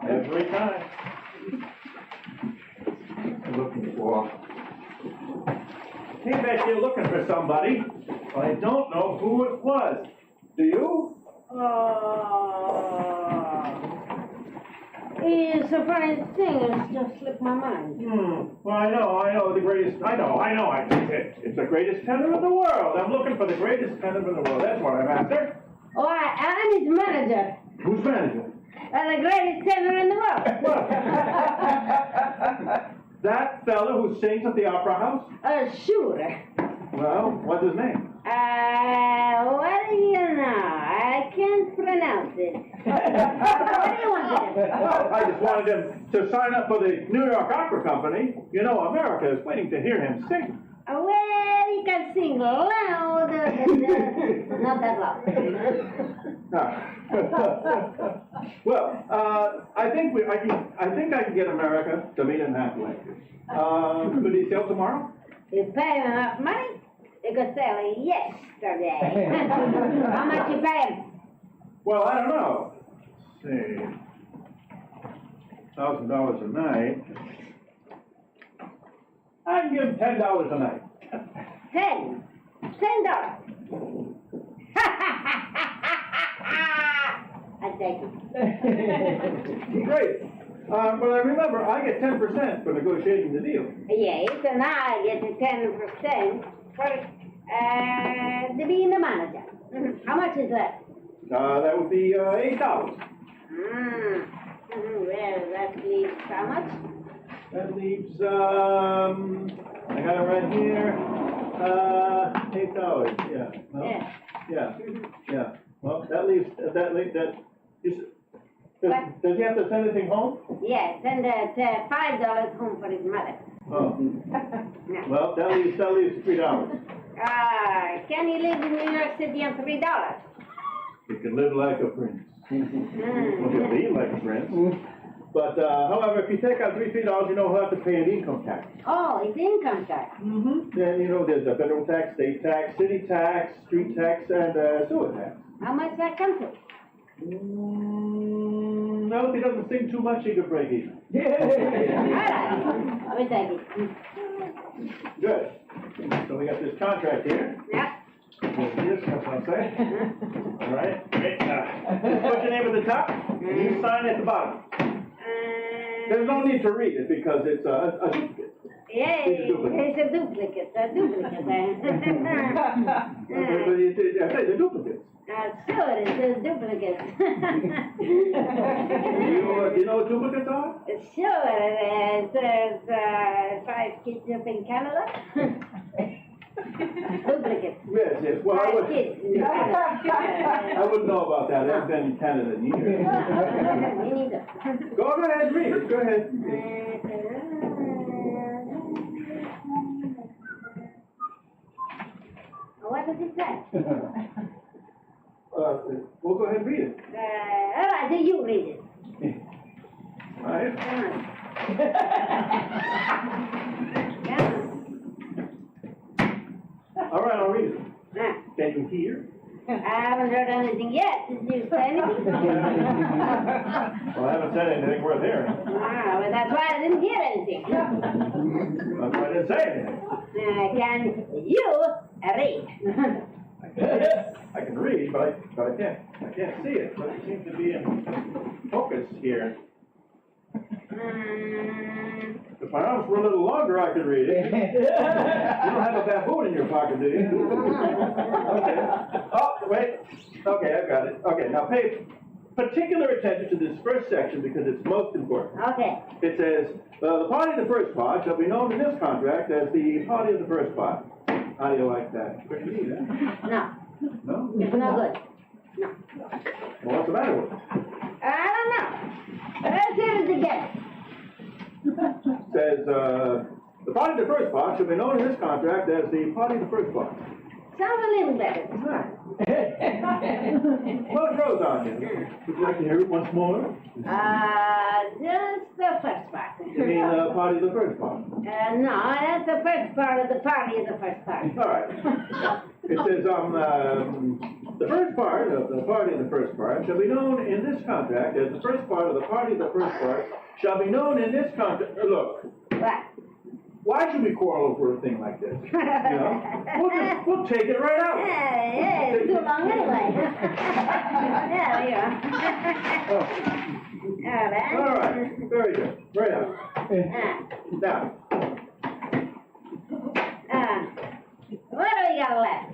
Every time. I'm looking for. Hey, bet you're looking for somebody, but I don't know who it was. Do you? It's a funny thing, it's just slipped my mind. Well, I know, the greatest, I know, it's the greatest tenor in the world. I'm looking for the greatest tenor in the world, that's what I'm after. Oh, I'm his manager. Who's manager? The greatest tenor in the world. What? That fella who sings at the Opera House? Sure. Well, what's his name? What do you know? I can't pronounce it. What do you want to do? Well, I just wanted him to sign up for the New York Opera Company. You know, America is waiting to hear him sing. Well, you can sing loud, but not that loud. Well, I think I can get America to meet him halfway. Could he sell tomorrow? You pay him enough money, you could sell yesterday. How much you pay him? Well, I don't know. Let's see, $1,000 a night. I can give him $10 a night. $10. I take it. Great. But remember, I get 10% for negotiating the deal. Yes, and I get the 10% for to be the manager. How much is that? That would be $8. Well, that leaves how much? That leaves, I got it right here, $8, yeah. Well, yeah. Well, does he have to send anything home? Yes, and $5 home for his mother. Oh. Well, that leaves $3. Can he live in New York City on $3? He can live like a prince. Well, he'll be like a prince. But, however, if you take out $3, you know he'll have to pay an income tax. Oh, it's income tax. Then, you know, there's a federal tax, state tax, city tax, street tax, and sewer tax. How much that come to? Well, if he doesn't sing too much, he could break even. All right, we take it. Good. So we got this contract here. Yeah. This, that's what I'm saying. All right. Just put your name at the top, and you sign at the bottom. There's no need to read it because it's a duplicate. Yeah, it's a duplicate. I say the duplicates. Sure, it's a duplicate. Do you know what duplicates are? Sure, there's 5 kids up in Canada. Duplicates. Yes. Well, 5 kids in Canada. I wouldn't know about that. I haven't been in Canada in years. Me neither. Go ahead, read it. Go ahead. What does it say? We'll go ahead and read it. All right, do you read it? All right. Come on. All right, I'll read it. Can you hear? I haven't heard anything yet. Did you say anything? Well, I haven't said anything worth hearing. Well, that's why I didn't hear anything. That's why I didn't say anything. Can you read? I can read, but I can't see it. But it seems to be in focus here. If my arms were a little longer, I could read it. You don't have a baboon in your pocket, do you? Okay. Oh, wait. Okay, I've got it. Okay, now pay particular attention to this first section because it's most important. Okay. It says, the party of the first part shall be known in this contract as the party of the first part. How do you like that? What do you need, No. No? It's not good. No. Well, what's the matter with it? I don't know. Let's hear it together. It says, the party of the first part shall be known in this contract as the party of the first part. Sounds a little better. Well, it grows on you. Would you like to hear it once more? Just the first part. You mean party of the first part? No, that's the first part of the party of the first part. All right. It says, the first part of the party of the first part shall be known in this contract as the first part of the party of the first part shall be known in this contract. Look. What? Why should we quarrel over a thing like this? You know? We'll take it right out. Yeah, it's too long anyway. Yeah. All right. Very good. Right out. Now. What do we got left?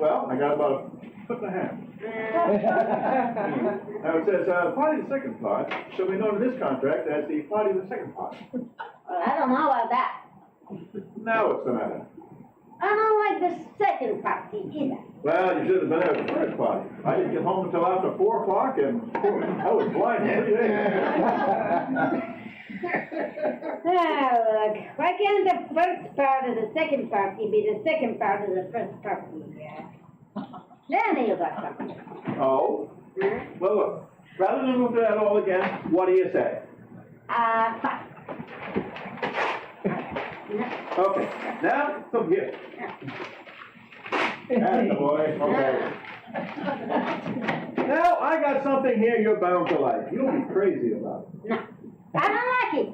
Well, I got about a foot and a half. Now it says, party of the second part shall be known in this contract as the party of the second part. Well, I don't know about that. Now what's the matter? I don't like the second party either. Well, you should have been there at the first party. I didn't get home until after 4 o'clock, and I was blind for 3 days. look, why can't the first part of the second party be the second part of the first party? Then you got something. Oh? Well, look, rather than go through that all again, what do you say? Fine. Okay, now, some gifts. That's the boy, okay. Now, I got something here you're bound to like. You'll be crazy about it. No, I don't like it.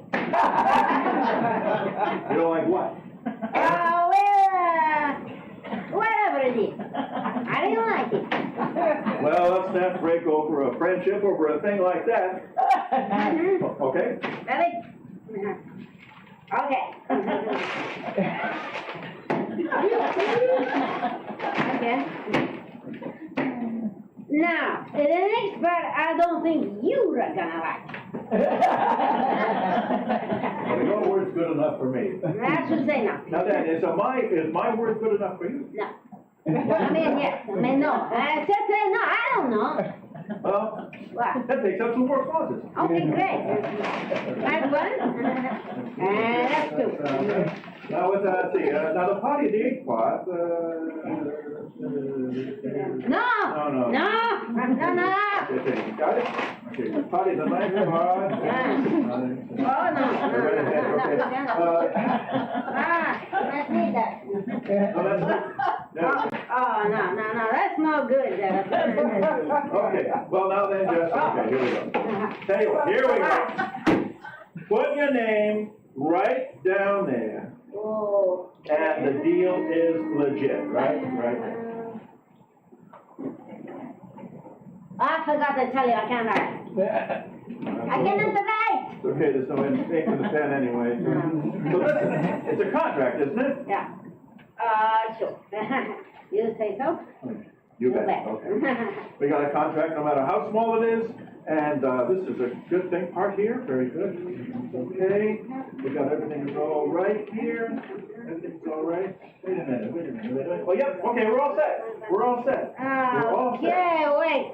You don't like what? Whatever it is. I didn't like it. Well, let's not break over a friendship over a thing like that. Okay? Ready? Okay. Okay. Now, the next part, I don't think you're gonna like. Well, your word's good enough for me. I should say no. Now then, is my word good enough for you? No. I mean, yes. I mean, no. I said say no. I don't know. Well, What? that takes up 2 more clauses. Okay, great. That's one. And that's 2. Now, with let's see, now the party, the 8th part, No. No. No. Okay, got it? Okay, the party, the 9th part. Oh, no. Let's need that. Oh, no. That's no good. Okay, well now then, just, okay, here we go. Tell you what, here we go. Put your name right down there, Oh. and the deal is legit, right? I forgot to tell you, I can't write. I cannot write. It's okay, there's no ink in the pen anyway. So listen, it's a contract, isn't it? Yeah. Sure. You say so? You bet, okay. We got a contract no matter how small it is, and this is a good thing part here, very good. Okay, we got everything all right here, everything's all right. Wait a minute. Oh, yep, okay, we're all set. We're all set. Okay, wait.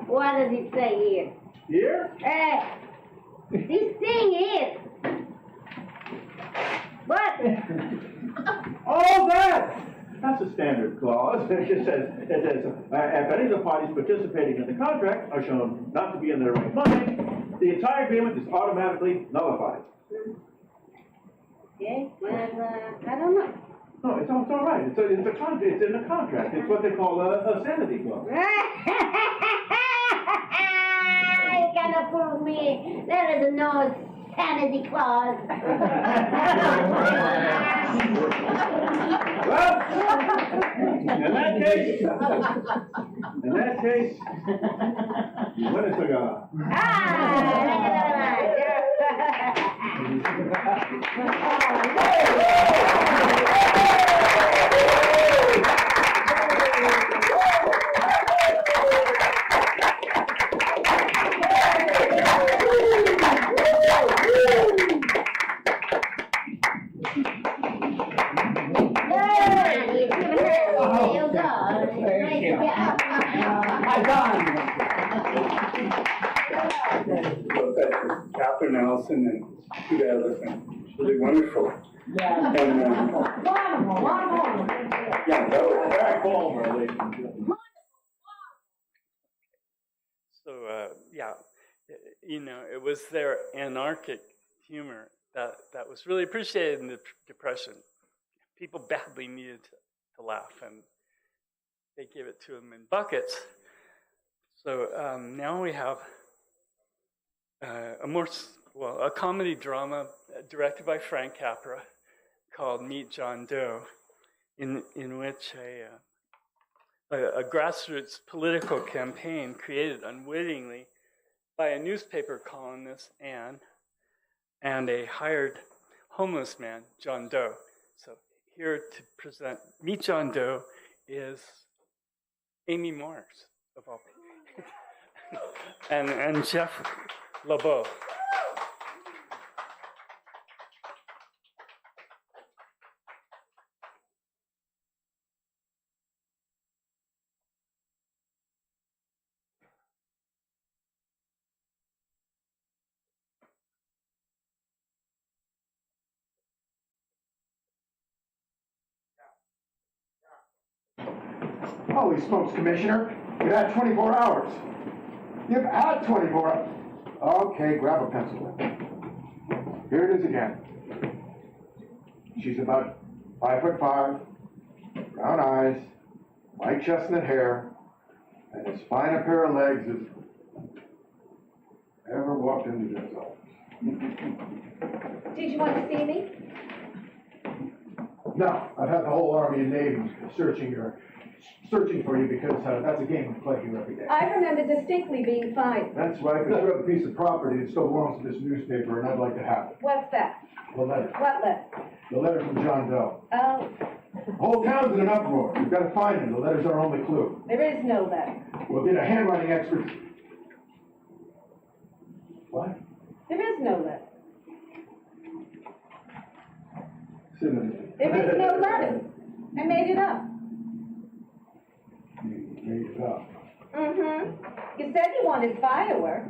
What does it say here? Here? This thing is. What? All that! That's a standard clause. It just says, if any of the parties participating in the contract are shown not to be in their right mind, the entire agreement is automatically nullified. Okay, well, I don't know. No, it's all right. It's in the contract. It's what they call a sanity clause. You cannot fool me. There is no sanity clause. Well, in that case, you win a cigar. Cathrine Allison and Tuba Heatherton. It's really wonderful. Yeah. And, yeah, that was very Vollmer, ladies and gentlemen. So, it was their anarchic humor that was really appreciated in the Depression. People badly needed to laugh, and they gave it to them in buckets. So now we have a comedy drama directed by Frank Capra called Meet John Doe, in which a grassroots political campaign created unwittingly by a newspaper columnist, Anne, and a hired homeless man, John Doe. So here to present Meet John Doe is Amy Morris, of all people, and Jeff Lebeau. Holy smokes, Commissioner. You've had 24 hours. You've had 24 hours. Okay, grab a pencil. Here it is again. She's about 5'5", brown eyes, white chestnut hair, and as fine a pair of legs as ever walked into this office. Did you want to see me? No, I've had the whole Army and Navy searching for you because that's a game we play here every day. I remember distinctly being fine. That's right, but you have a piece of property that still belongs to this newspaper, and I'd like to have it. What's that? The letter. What letter? The letter from John Doe. Oh, The whole town's in an uproar. We've got to find him. The letter's our only clue. there is no letter. We'll get a handwriting expert. What? There is no letter. Sit in There is no letter. I made it up. You made it up. Mm-hmm. You said you wanted fireworks.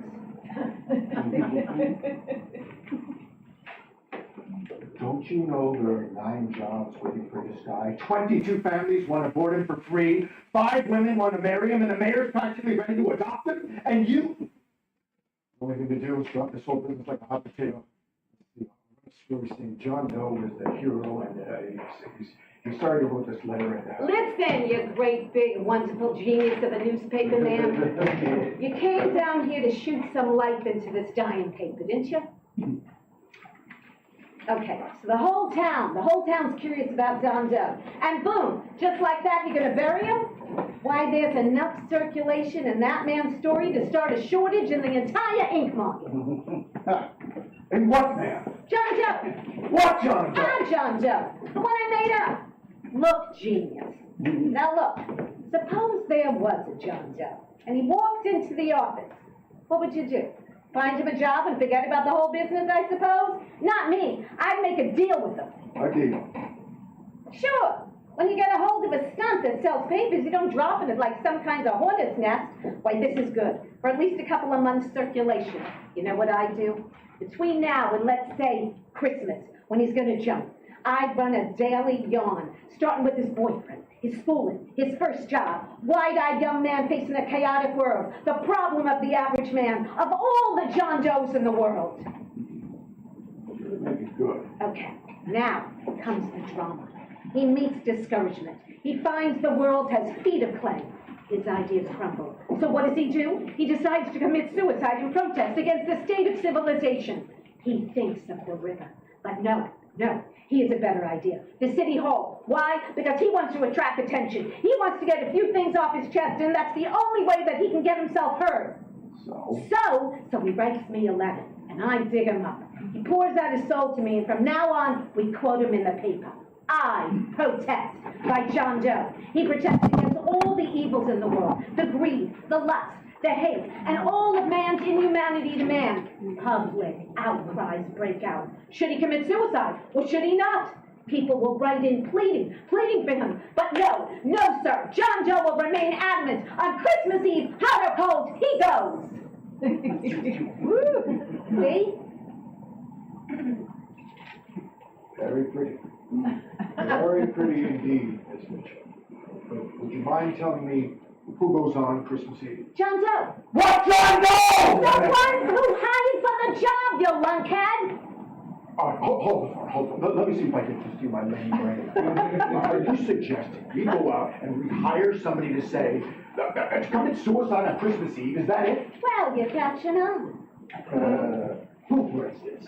Don't you know there are 9 jobs waiting for this guy? 22 families want to board him for free. 5 women want to marry him, and the mayor's practically ready to adopt him. And you... The only thing to do is drop this whole business like a hot potato. John Doe was the hero, and he's sorry to wrote this letter. And, Listen, you great big wonderful genius of a newspaper man. You came down here to shoot some life into this dying paper, didn't you? Okay, so the whole town's curious about John Doe. And boom, just like that, you're gonna bury him? Why, there's enough circulation in that man's story to start a shortage in the entire ink market. And what man? John Doe. What John Doe? I'm John Doe, the one I made up. Look, genius. Now look, suppose there was a John Doe, and he walked into the office. What would you do? Find him a job and forget about the whole business, I suppose? Not me. I'd make a deal with him. A deal? Sure. When you get a hold of a stunt that sells papers, you don't drop it like some kind of hornet's nest. Why, this is good. For at least a couple of months' circulation. You know what I do? Between now and, let's say, Christmas, when he's going to jump, I'd run a daily yarn, starting with his boyfriend, his schooling, his first job, wide-eyed young man facing a chaotic world, the problem of the average man, of all the John Does in the world. Make it good. Okay, now comes the drama. He meets discouragement. He finds the world has feet of clay. His ideas crumble. So what does he do? He decides to commit suicide in protest against the state of civilization. He thinks of the river. But no, he has a better idea. The city hall. Why? Because he wants to attract attention. He wants to get a few things off his chest, and that's the only way that he can get himself heard. So he writes me a letter, and I dig him up. He pours out his soul to me, and from now on, we quote him in the paper. I Protest by John Doe. He protests against all the evils in the world, the greed, the lust, the hate, and all of man's inhumanity to man. Public outcries break out. Should he commit suicide, or should he not? People will write in pleading for him. But no, sir. John Doe will remain adamant. On Christmas Eve, hot or cold, he goes. See? Very pretty. Very pretty indeed, Miss Mitchell. But would you mind telling me who goes on Christmas Eve? John Doe. What John Doe? The one who hired for the job, you lunkhead. All right, hold on. Let me see if I can just do my lame brain. Are you suggesting we go out and we hire somebody to say, to commit suicide on Christmas Eve? Is that it? Well, you're catching on. Who, for instance?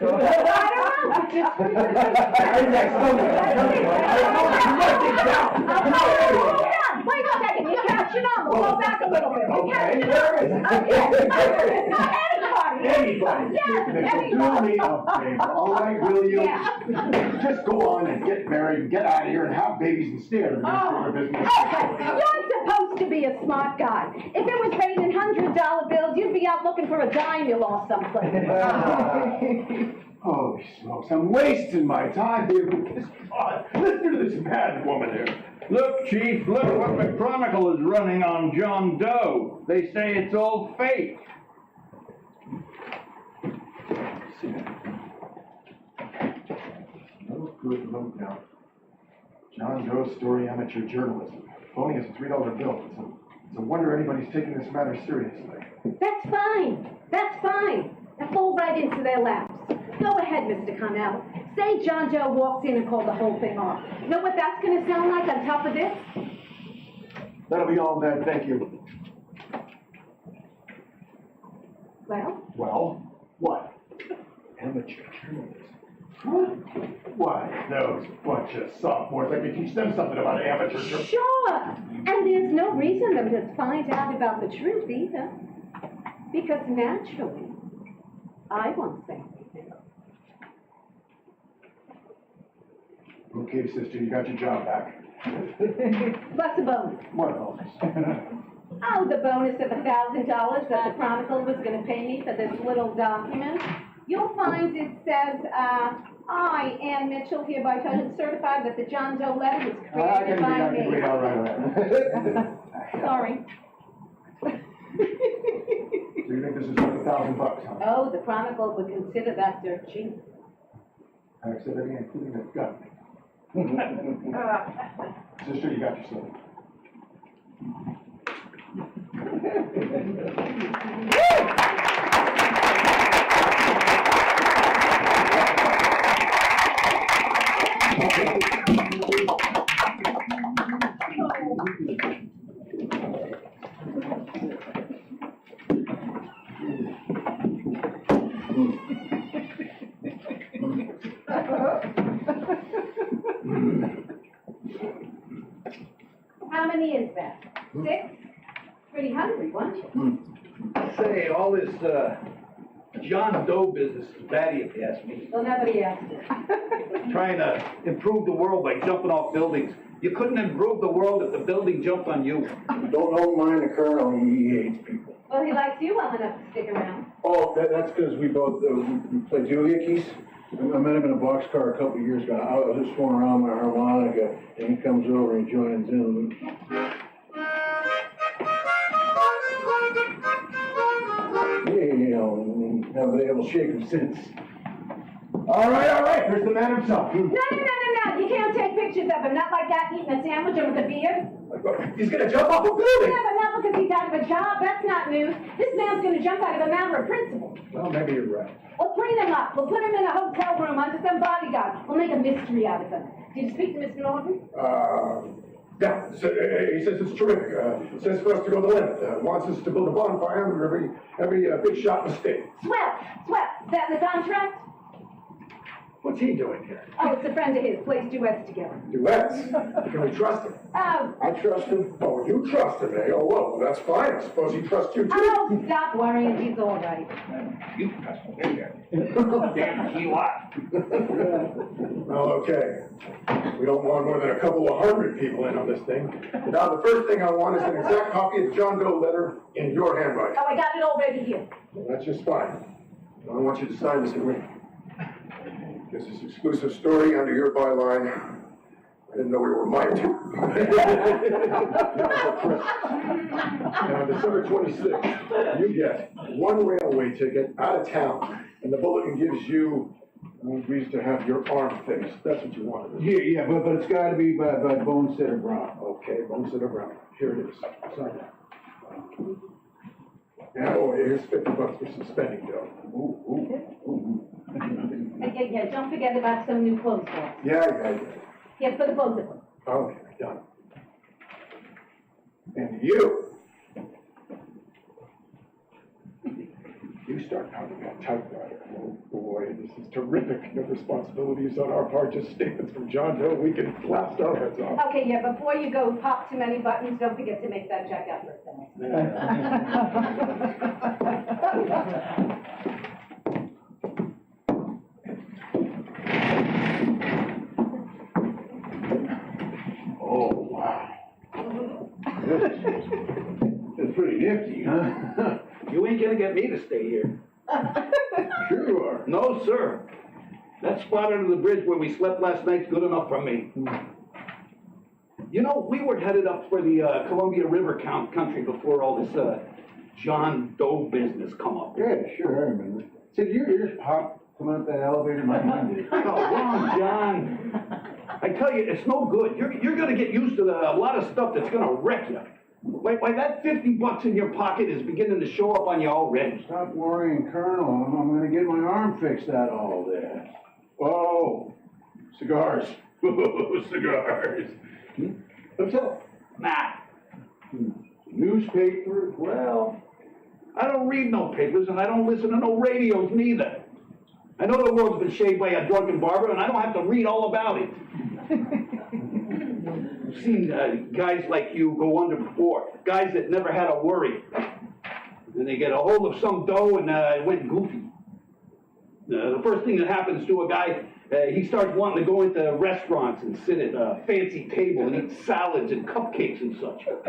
I don't know. Wait a second, you're catching on. We'll go back a little bit. Okay. Anybody. Yes, anybody. Do me a favor, all right, will you? Yeah. Just go on and get married and get out of here and have babies instead of your business. Okay, you're supposed to be a smart guy. If it was raining $100 bills, you'd be out looking for a dime you lost someplace. Holy smokes, I'm wasting my time here with this God. Listen to this mad woman here. Look, Chief, look what the Chronicle is running on John Doe. They say it's all fake. No good, no doubt. John Doe's story amateur journalism. phoning us a $3 bill. It's a wonder anybody's taking this matter seriously. That's fine. That's fine. Now fall right into their laps. Go ahead, Mr. Connell. Say John Doe walked in and called the whole thing off. You know what that's going to sound like on top of this? That'll be all, Ned. Thank you. Well? Well, what? Amateur journalists. Why, those bunch of sophomores, I could teach them something about amateur journalism. Sure. And there's no reason them to find out about the truth either. Because naturally, I won't say anything. Okay, sister, you got your job back. Plus a bonus. What bonus? Oh, the bonus of $1,000 that the Chronicle was going to pay me for this little document. You'll find it says, I, Ann Mitchell, hereby certify that the John Doe letter was created by me. Wait, all right. Sorry. So you think this is worth $1,000, huh? Oh, the Chronicle would consider that dirt cheap. I said everything, including the gun. Sister, you got yourself. How many is that? 6? Pretty hungry, weren't you? Say, all this, John Doe business is batty, if you ask me. Well, nobody asked you. Trying to improve the world by jumping off buildings. You couldn't improve the world if the building jumped on you. Don't mind the colonel, he hates people. Well, he likes you well enough to stick around. Oh, that's because we both we played Julia keys. I met him in a boxcar a couple of years ago. I was just fooling around my harmonica, and he comes over and he joins in. Yeah, you know, haven't been able to shake him since. All right, here's the man himself. No. You can't take pictures of him, not like that, eating a sandwich or with a beer. He's gonna jump off a building! Yeah, but not because he's out of a job. That's not news. This man's gonna jump out of a matter of principle. Well, maybe you're right. We'll clean him up. We'll put him in a hotel room under some bodyguard. We'll make a mystery out of him. Did you speak to Mr. Norton? Yeah, he says it's terrific. Says for us to go the limit. Wants us to build a bonfire under every big shot in the state. Swell. Is that in the contract? What's he doing here? Oh, it's a friend of his. Plays duets together. Duets? Can we trust him? Oh. I trust him. Oh, you trust him, eh? Oh, well, that's fine. I suppose he trusts you, too. Oh, stop worrying. He's all right. You trust him. Damn, he lied. Well, okay. We don't want more than a couple of 100 people in on this thing. Now, the first thing I want is an exact copy of the John Doe letter in your handwriting. Oh, I got it already here. Well, that's just fine. I want you to sign this agreement. This is exclusive story under your byline. I didn't know we were might. And on December 26th, you get 1 railway ticket out of town, and the bulletin gives you agrees to have your arm fixed. That's what you wanted. Yeah, but it's gotta be by Bonesitter Brown. Okay, Bonesitter Brown. Here it is. Sign that. Now, oh, here's $50 for some spending dough. Ooh. Yeah, don't forget about some new clothes for us. Yeah. Yeah, for the both of them. Okay, done. And you start pounding that typewriter. Oh boy, this is terrific. No responsibilities on our part, just statements from John Doe. We can blast our heads off. Okay, yeah, before you go pop too many buttons, don't forget to make that check out for Oh, wow. It's pretty nifty, huh? You ain't gonna get me to stay here. Sure you are. No, sir. That spot under the bridge where we slept last night's good enough for me. You know, we were headed up for the Columbia River country before all this John Doe business come up. Yeah, sure, I remember. So you're just Coming up that elevator, my mind did. Oh, wrong, John. I tell you, it's no good. You're gonna get used to a lot of stuff that's gonna wreck you. Why, that $50 in your pocket is beginning to show up on you already. Stop worrying, Colonel. I'm gonna get my arm fixed out all there. Oh, cigars. Cigars. What's up? Nah. Newspaper? Well, I don't read no papers and I don't listen to no radios neither. I know the world's been shaped by a drunken barber and I don't have to read all about it. I've seen guys like you go under before, guys that never had a worry. Then they get a hold of some dough and it went goofy. The first thing that happens to a guy, he starts wanting to go into restaurants and sit at a fancy table and eat salads and cupcakes and such. What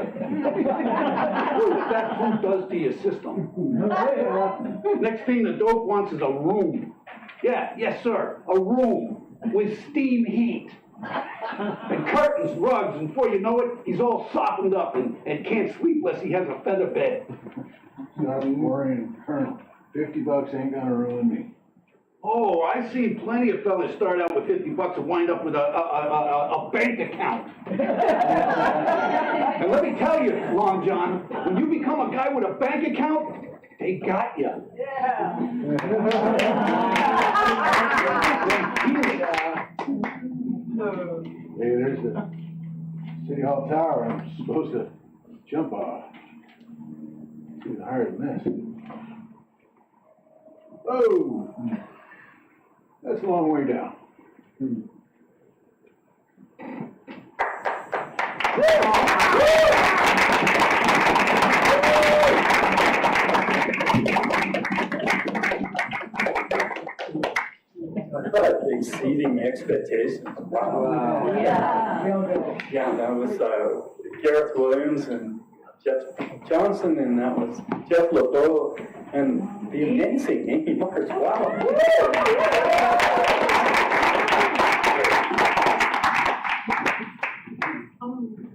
that food does to your system. Next thing the dope wants is a room. Yeah, yes sir, a room with steam heat. And curtains, rugs, and before you know it, he's all softened up and can't sleep unless he has a feather bed. stop worrying, Colonel. $50 ain't gonna ruin me. Oh, I've seen plenty of fellas start out with $50 and wind up with a bank account. And let me tell you, Long John, when you become a guy with a bank account, they got you. Yeah. Hey, there's the City Hall Tower I'm supposed to jump off. It's a hard mess. Oh! That's a long way down. Exceeding expectations. Wow. Yeah. Yeah, that was Gareth Williams and Jeff Johnson, and that was Jeff Lebeau, and the amazing Amy March. Wow.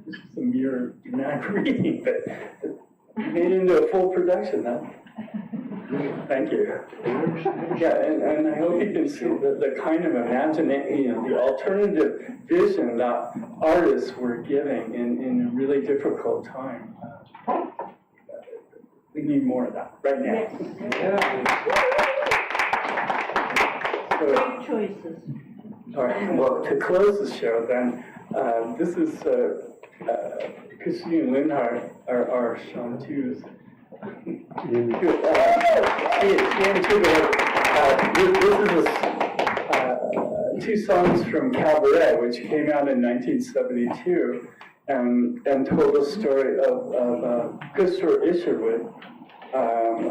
This is a mere dramatic reading, but made into a full production. Thank you. Yeah, and I hope you can see the kind of imagination, the alternative vision that artists were giving in a really difficult time. We need more of that right now. Great choices. All right, well, to close the show then, this is Christina Linhardt, our chanteuse. This is two songs from Cabaret, which came out in 1972, and told the story of Christopher Isherwood,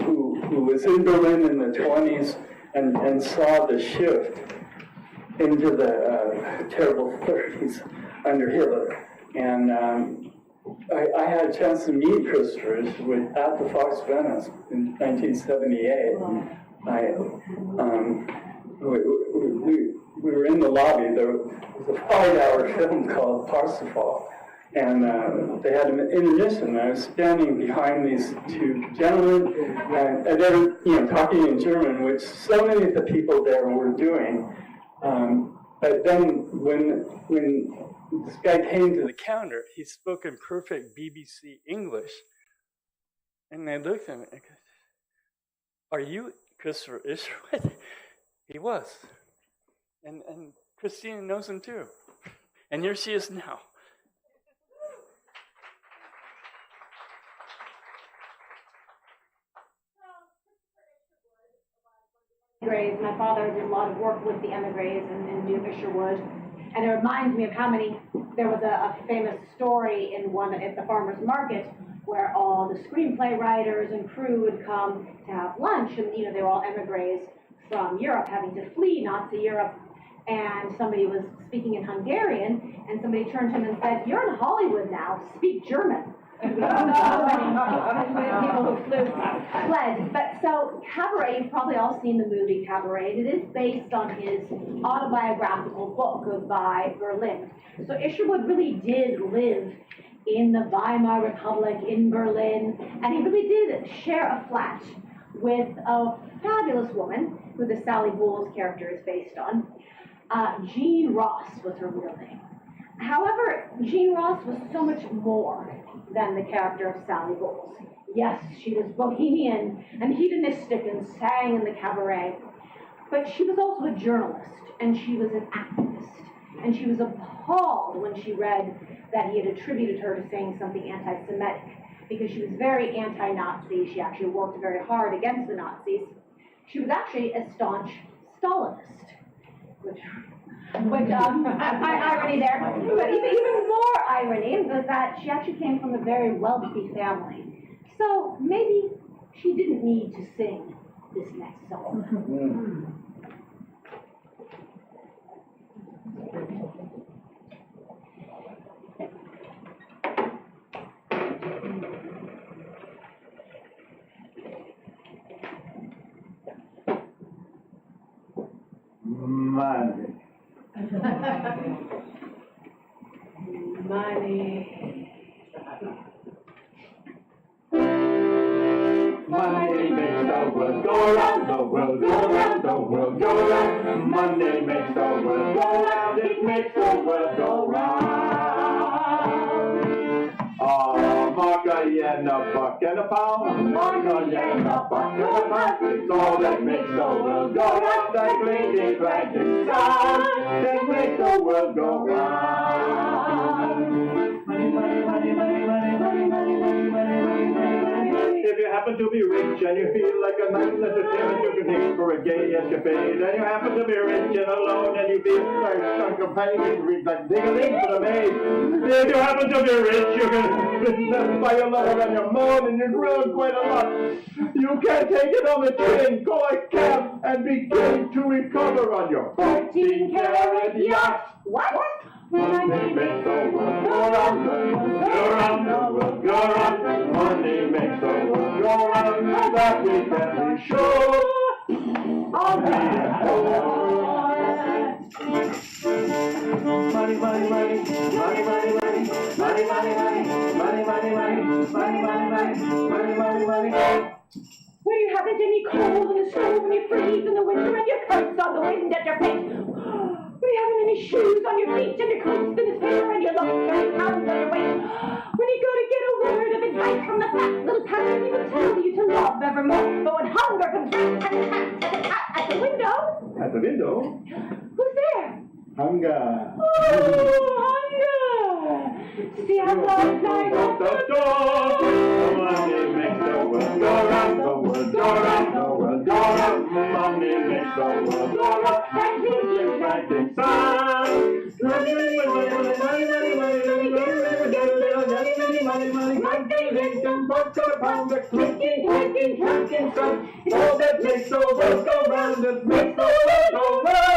who was in Berlin in the 20s and saw the shift into the terrible 30s under Hitler. And I had a chance to meet Christopher Isherwood at the Fox Venice in 1978. We were in the lobby. There was a 5-hour film called Parsifal, and they had an intermission. I was standing behind these two gentlemen, and they were, talking in German, which so many of the people there were doing. But then when this guy came to the counter, he spoke in perfect BBC English, and they looked at me and goes, "Are you Christopher Isherwood?" He was. And Christina knows him too. And here she is now. Emigres. My father did a lot of work with the emigres and knew Isherwood. And it reminds me of how there was a famous story at the farmer's market where all the screenplay writers and crew would come to have lunch, and they were all emigres from Europe, having to flee Nazi Europe. And somebody was speaking in Hungarian, and somebody turned to him and said, "You're in Hollywood now, speak German." And we so many people who fled. But so Cabaret, you've probably all seen the movie Cabaret. It is based on his autobiographical book Goodbye Berlin. So Isherwood really did live in the Weimar Republic in Berlin, and he really did share a flat with a fabulous woman who the Sally Bowles character is based on. Jean Ross was her real name. However, Jean Ross was so much more than the character of Sally Bowles. Yes, she was bohemian and hedonistic and sang in the cabaret, but she was also a journalist, and she was an activist, and she was appalled when she read that he had attributed her to saying something anti-Semitic, because she was very anti-Nazi. She actually worked very hard against the Nazis. She was actually a staunch Stalinist, which irony there. But even more irony was that she actually came from a very wealthy family. So maybe she didn't need to sing this next song. Money. Money makes the world go round, the world go round, the world go round. Money makes the world go round, it makes the world go round. Oh, mark a yen, a buck and a pound, mark a yen, a buck and a pound. It's all that makes the world go round, that clinking, clanking sound that makes the world go round. Money, money, money, money, money, money, money, money, money, money, money. If you happen to be rich and you feel like a nice entertainment you can take for a gay escapade, and you happen to be rich and alone and you feel like some companion like ding-a-ling for the maid. If you happen to be rich, you can buy a lover and your moan and you grow quite a lot. You can take it on the chin, go like cab, and begin to recover on your 14-carat yacht. What? Money makes the world go round, the world go round, the world go round. Money makes the world go round, that we can be sure. I'll be money, money, money, money, money, money, money, money, money, money, money, money, money, money, money, money, money, money. When you haven't any coal in the stove and you freeze in the winter and your coat's on the wind at your face. When you haven't any shoes on your feet and your coat's in his hair and you look 30 pounds on your waist. When you go to get a word of advice from the fat little pattern, he will tell you to love evermore. But when hunger comes at the window. At the window? Who's there? Hunger. Oh, hunger! See how long I Out the door. Money makes the world go round, the world go round, the world go round. Money makes the world go round. That clinking, clanking sound. Money, money, money, money, money, money, money, money, money, money, Lincoln, buck a pound, the clinking, clanking, clanking sound. All that makes the world go round, that makes the world go round.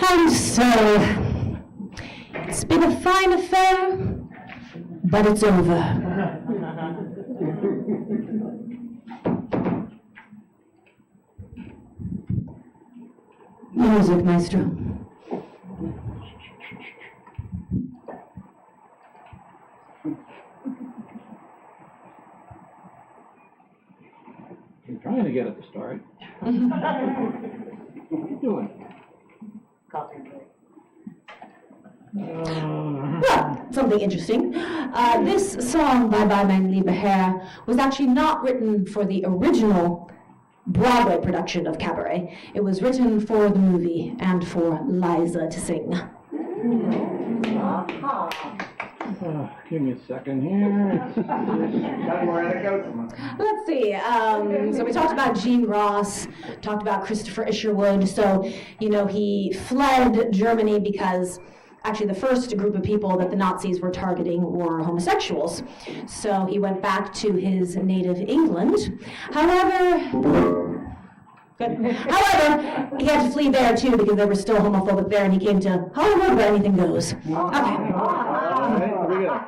And so, it's been a fine affair, but it's over. Music, maestro. I'm trying to get it to start. What are you doing? Well, something interesting. This song by Mein Lieber Herr was actually not written for the original Broadway production of Cabaret. It was written for the movie and for Liza to sing. Give me a second here. Got more anecdotes? Let's see. So we talked about Jean Ross, talked about Christopher Isherwood. So, he fled Germany because actually the first group of people that the Nazis were targeting were homosexuals. So he went back to his native England. However, he had to flee there too because they were still homophobic there, and he came to Hollywood where anything goes. Okay. All right, here we go.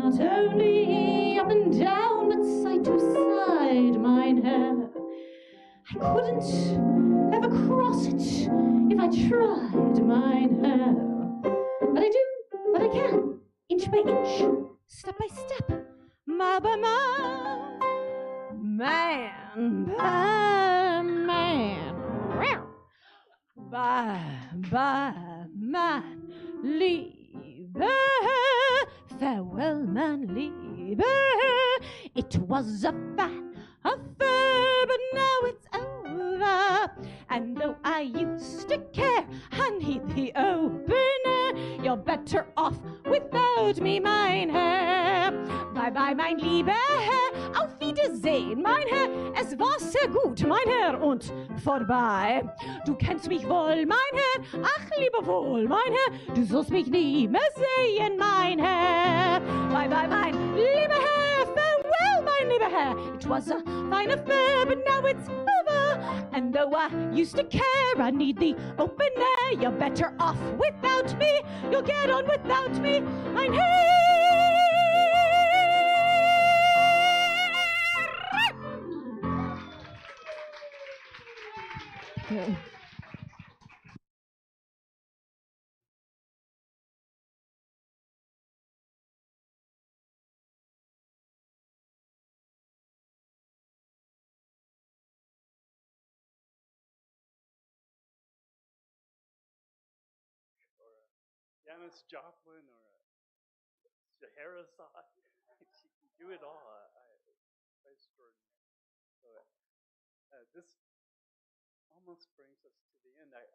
not only up and down, but side to side, mine Herr. I couldn't ever cross it if I tried, mine Herr. But I do, but I can, inch by inch, step by step, mile by mile, man by man, by man, Liebe, farewell, man, Liebe. It was a fine affair, but now it's over. And though I used to care, I need the open air. You're better off without me, mein Herr. Bye bye, mein Liebe Herr. Auf Wiedersehen, mein Herr. Es war sehr gut, mein Herr, und vorbei. Du kennst mich wohl, mein Herr. Ach, lieber wohl, mein Herr. Du sollst mich nie mehr sehen, mein Herr. Bye bye, mein lieber Herr. Farewell, mein lieber Herr. It was a fine affair, but now it's over. And though I used to care, I need the open air. You're better off without me. You'll get on without me, mein Herr. Okay. Janis Joplin or Scheherazade. She can do it all. Quite extraordinary. So this almost brings us to the end. I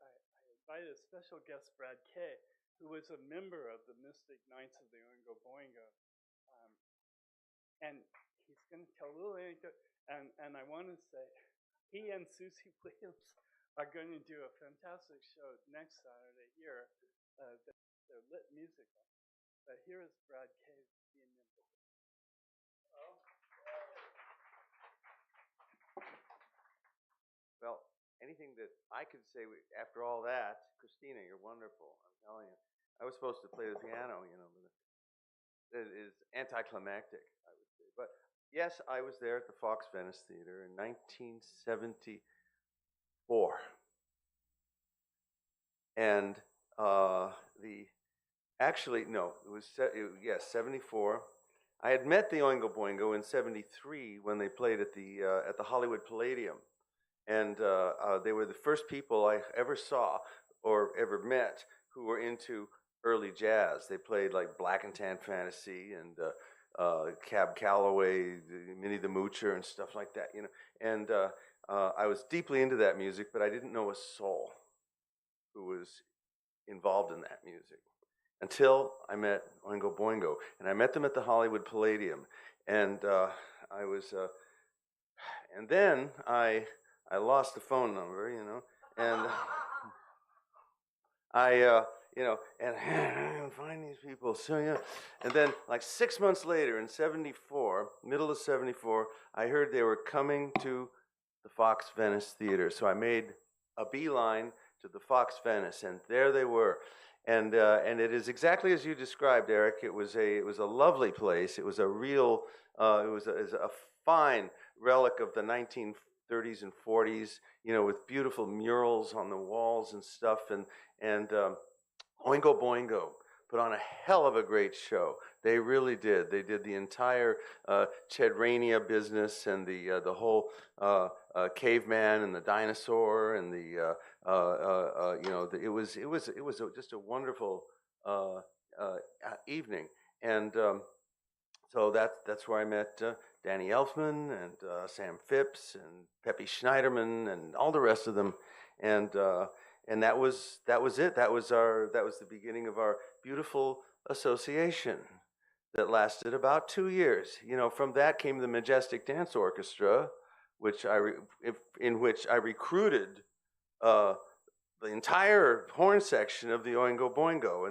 invited a special guest, Brad Kay, who was a member of the Mystic Knights of the Oingo Boingo. And he's going to tell a little anecdote. And I want to say, he and Susie Williams are going to do a fantastic show next Saturday here. They're lit musical. But here is Brad Kay being nimble. Well, anything that I could say after all that, Christina, you're wonderful. I'm telling you. I was supposed to play the piano, you know, but it is anticlimactic, I would say. But yes, I was there at the Fox Venice Theater in 1974. And it was 74. I had met the Oingo Boingo in 73 when they played at the Hollywood Palladium. And they were the first people I ever saw or ever met who were into early jazz. They played like Black and Tan Fantasy and Cab Calloway, Minnie the Moocher, and stuff like that, you know. And I was deeply into that music, but I didn't know a soul who was involved in that music until I met Oingo Boingo. And I met them at the Hollywood Palladium. And and then I lost the phone number, you know, and I didn't find these people. So, yeah. And then like 6 months later in 74, middle of 74, I heard they were coming to the Fox Venice Theater. So I made a beeline to the Fox Venice, and there they were. And it is exactly as you described, Eric. It was a lovely place. It was a real, it was a fine relic of the 1930s and 40s, you know, with beautiful murals on the walls and stuff. And Oingo Boingo put on a hell of a great show. They really did. They did the entire Chedrania business and the whole caveman and the dinosaur and the it was just a wonderful evening. And so that's where I met Danny Elfman and Sam Phipps and Peppy Schneiderman and all the rest of them. And that was it. That was the beginning of our beautiful association that lasted about 2 years. You know, from that came the Majestic Dance Orchestra, in which I recruited the entire horn section of the Oingo Boingo,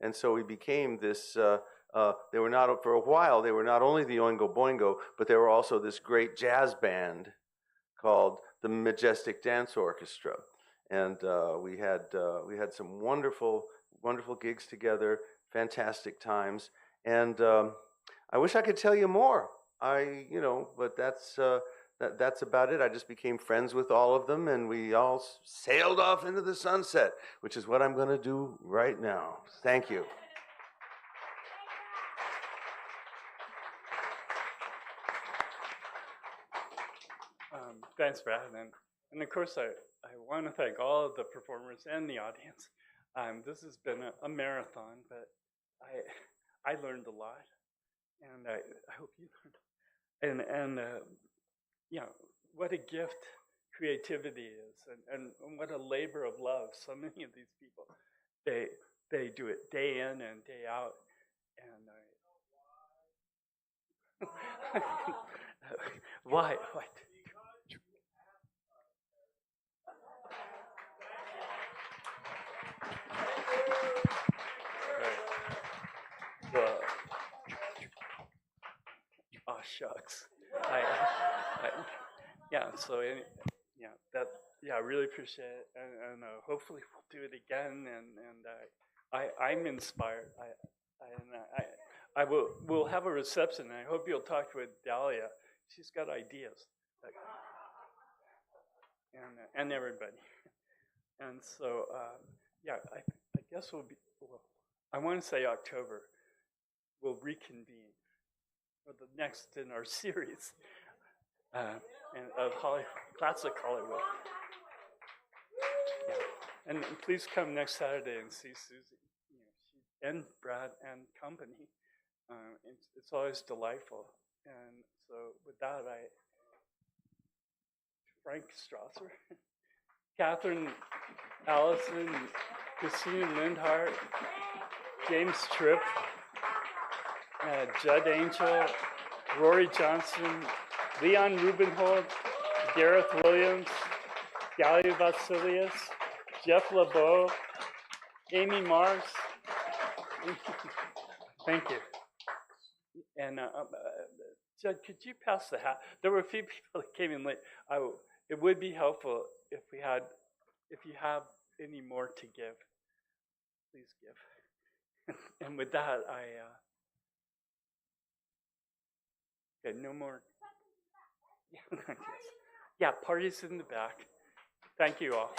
and so we became this. They were not, for a while, they were not only the Oingo Boingo, but they were also this great jazz band called the Majestic Dance Orchestra. And we had some wonderful gigs together, fantastic times. And I wish I could tell you more. But that's about it. I just became friends with all of them, and we all sailed off into the sunset, which is what I'm going to do right now. Thank you. Thanks, Brad. And of course, I want to thank all of the performers and the audience. This has been a marathon, but I learned a lot, and I hope you learned. And what a gift creativity is, and what a labor of love. So many of these people, they do it day in and day out, and why? What? Well, oh shucks. I really appreciate it, and hopefully we'll do it again. And I'm inspired. We'll have a reception. And I hope you'll talk with Dalia. She's got ideas, and everybody. And so I guess we'll be. Well, I want to say October. We'll reconvene for the next in our series of classic Hollywood. Yeah. And please come next Saturday and see Susie, and Brad and company. It's always delightful. And so with that, Frank Strasser, Cathrine Allison, Christina Linhardt, James Tripp, Judd Angel, Rory Johnson, Leon Rubenhold, Gareth Williams, Dalia Vosylius, Jeff Lebeau, Amy Mars. Thank you. And Judd, could you pass the hat? There were a few people that came in late. It would be helpful if you have any more to give, please give. And with that, okay, no more. Yeah, parties in the back. Thank you all.